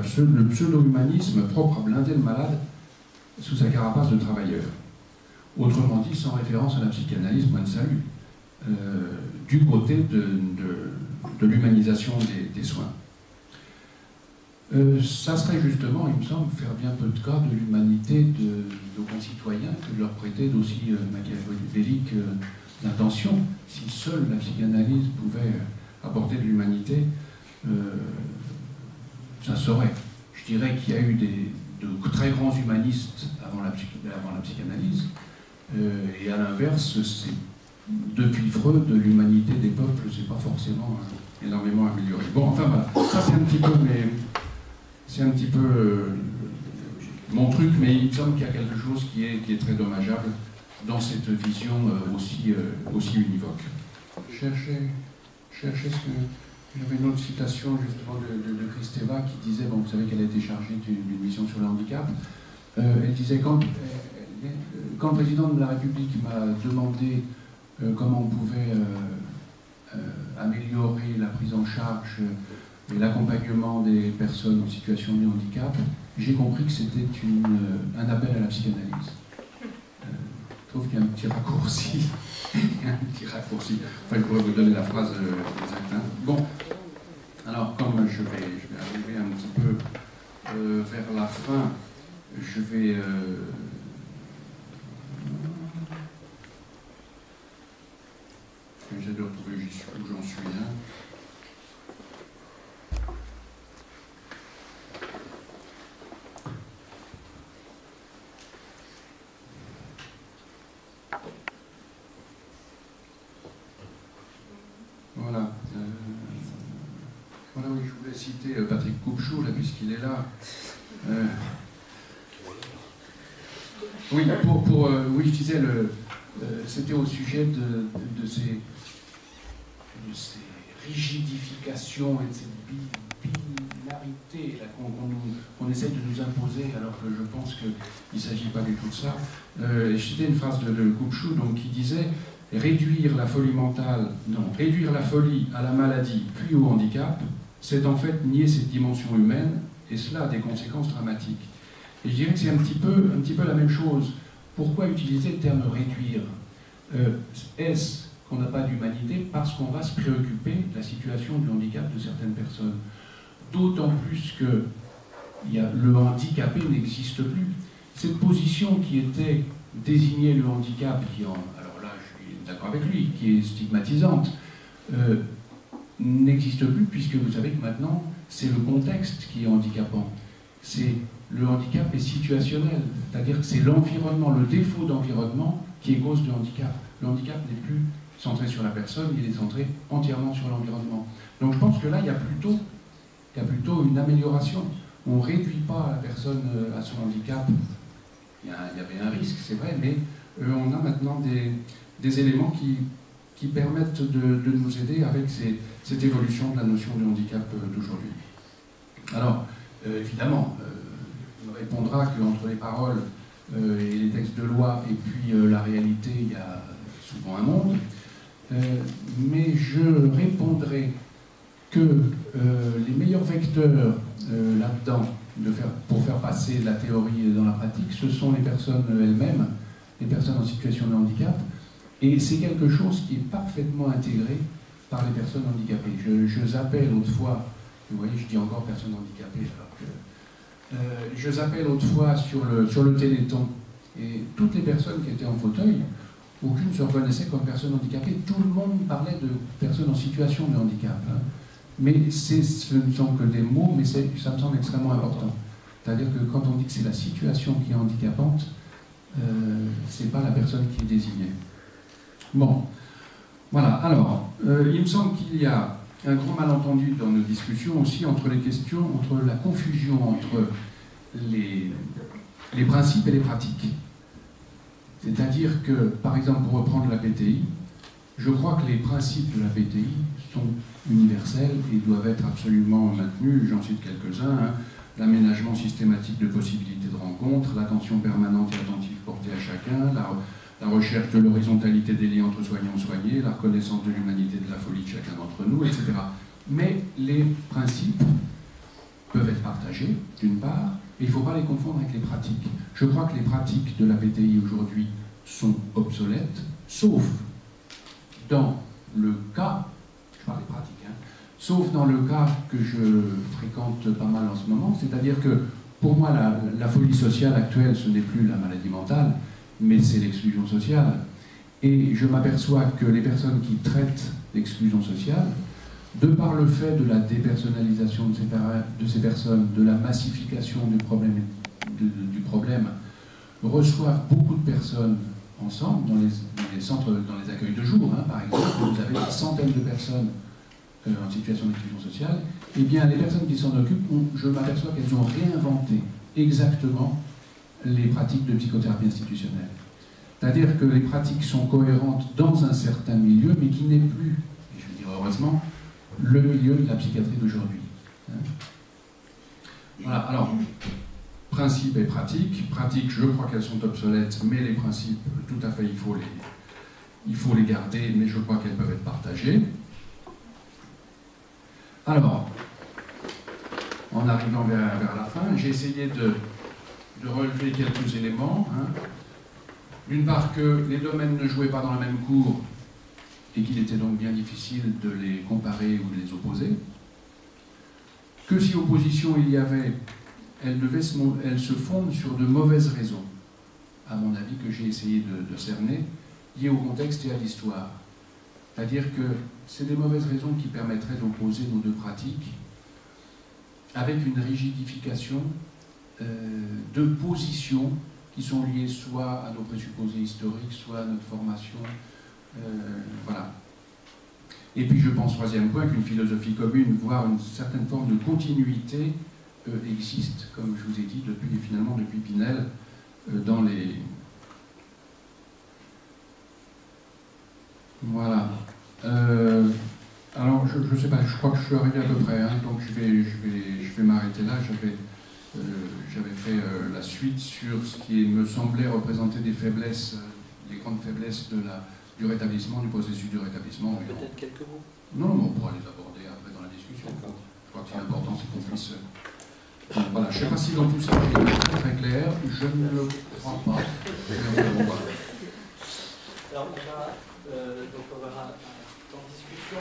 pseudo-humanisme propre à blinder le malade sous sa carapace de travailleur. Autrement dit, sans référence à la psychanalyse, point de salut, du côté de l'humanisation des soins. Ça serait justement, il me semble, faire bien peu de cas de l'humanité de nos concitoyens que de leur prêter d'aussi machiavéliques intentions. Si seule la psychanalyse pouvait apporter de l'humanité, ça saurait. Je dirais qu'il y a eu de très grands humanistes avant la psychanalyse, et à l'inverse, depuis Freud, l'humanité des peuples, c'est pas forcément énormément amélioré. Bon, enfin voilà, ça c'est un petit peu mon truc, mais il me semble qu'il y a quelque chose qui est très dommageable dans cette vision aussi univoque. Cherchez ce que... J'avais une autre citation justement de Kristeva qui disait, bon, vous savez qu'elle a été chargée d'une mission sur le handicap. Elle disait, quand le président de la République m'a demandé comment on pouvait améliorer la prise en charge et l'accompagnement des personnes en situation de handicap, j'ai compris que c'était un appel à la psychanalyse. Je trouve qu'il y a un petit raccourci. Enfin, je pourrais vous donner la phrase exacte. Hein. Bon, alors comme je vais arriver un petit peu vers la fin, je vais... J'essaie de retrouver où j'en suis. Hein. Voilà. Voilà, oui, je voulais citer Patrick Coupechoux, là, puisqu'il est là. Oui, oui, je disais, c'était au sujet de ces rigidifications et de cette binarité qu'on essaie de nous imposer, alors que je pense qu'il ne s'agit pas du tout de ça. Je citais une phrase de Coupechoux donc, qui disait « Réduire la folie mentale, non, réduire la folie à la maladie puis au handicap, c'est en fait nier cette dimension humaine, et cela a des conséquences dramatiques. » Et je dirais que c'est un petit peu la même chose. Pourquoi utiliser le terme « réduire » Est-ce qu'on n'a pas d'humanité parce qu'on va se préoccuper de la situation du handicap de certaines personnes? D'autant plus que le handicapé n'existe plus. Cette position qui était désigner le handicap, alors là je suis d'accord avec lui, qui est stigmatisante, n'existe plus puisque vous savez que maintenant c'est le contexte qui est handicapant. Le handicap est situationnel, c'est-à-dire que c'est l'environnement, le défaut d'environnement qui est cause de handicap. Le handicap n'est plus centré sur la personne, il est centré entièrement sur l'environnement. Donc je pense que là, il y a plutôt une amélioration. On ne réduit pas la personne à son handicap. Il y avait un risque, c'est vrai, mais on a maintenant des éléments qui permettent de nous aider avec cette évolution de la notion de handicap d'aujourd'hui. Alors, évidemment, on répondra qu'entre les paroles et les textes de loi et puis la réalité, il y a souvent un monde. Mais je répondrai que les meilleurs vecteurs là-dedans pour faire passer la théorie dans la pratique, ce sont les personnes elles-mêmes, les personnes en situation de handicap, et c'est quelque chose qui est parfaitement intégré par les personnes handicapées. Je zappais l'autre fois, vous voyez, je dis encore personnes handicapées, alors que je zappais l'autre fois sur le Téléthon, et toutes les personnes qui étaient en fauteuil, aucune ne se reconnaissait comme personne handicapée. Tout le monde parlait de personnes en situation de handicap. Hein. Mais ce ne sont que des mots, mais ça me semble extrêmement important. C'est-à-dire que quand on dit que c'est la situation qui est handicapante, c'est pas la personne qui est désignée. Bon, voilà. Alors, il me semble qu'il y a un grand malentendu dans nos discussions aussi entre la confusion entre les principes et les pratiques. C'est-à-dire que, par exemple, pour reprendre la PTI, je crois que les principes de la PTI sont universels et doivent être absolument maintenus. J'en cite quelques-uns. Hein. L'aménagement systématique de possibilités de rencontres, l'attention permanente et attentive portée à chacun, la recherche de l'horizontalité des liens entre soignants et soignés, la reconnaissance de l'humanité de la folie de chacun d'entre nous, etc. Mais les principes peuvent être partagés, d'une part, et il ne faut pas les confondre avec les pratiques. Je crois que les pratiques de la PTI aujourd'hui sont obsolètes, sauf dans le cas, je parle des pratiques, hein, sauf dans le cas que je fréquente pas mal en ce moment, c'est-à-dire que pour moi la folie sociale actuelle, ce n'est plus la maladie mentale, mais c'est l'exclusion sociale. Et je m'aperçois que les personnes qui traitent l'exclusion sociale, de par le fait de la dépersonnalisation de ces personnes, de la massification du problème, reçoivent beaucoup de personnes ensemble dans les centres, dans les accueils de jour, hein, par exemple, où vous avez des centaines de personnes en situation d'exclusion sociale. Eh bien, les personnes qui s'en occupent, je m'aperçois qu'elles ont réinventé exactement les pratiques de psychothérapie institutionnelle. C'est-à-dire que les pratiques sont cohérentes dans un certain milieu, mais qui n'est plus, et je veux dire heureusement, le milieu de la psychiatrie d'aujourd'hui. Voilà, alors, principes et pratiques. Pratiques, je crois qu'elles sont obsolètes, mais les principes, tout à fait, il faut les garder, mais je crois qu'elles peuvent être partagées. Alors, en arrivant vers la fin, j'ai essayé de relever quelques éléments. Hein. D'une part, que les domaines ne jouaient pas dans la même cour et qu'il était donc bien difficile de les comparer ou de les opposer. Que si opposition il y avait, elle se fonde sur de mauvaises raisons, à mon avis, que j'ai essayé de cerner, liées au contexte et à l'histoire. C'est-à-dire que c'est des mauvaises raisons qui permettraient d'opposer nos deux pratiques avec une rigidification de positions qui sont liées soit à nos présupposés historiques, soit à notre formation. Voilà. Et puis je pense, troisième point, qu'une philosophie commune, voire une certaine forme de continuité existe, comme je vous ai dit, depuis Pinel, dans les... Voilà. Alors, je ne sais pas, je crois que je suis arrivé à peu près, hein, donc je vais m'arrêter là. J'avais fait la suite sur ce qui me semblait représenter des faiblesses, les grandes faiblesses du rétablissement, du processus du rétablissement. Peut-être quelques mots. Non, on pourra les aborder après dans la discussion. Je crois que c'est important, c'est qu'on puisse... Voilà, je ne sais pas si dans tout ça j'ai été très très clair, je ne le crois pas. Alors, on va, donc on verra en discussion.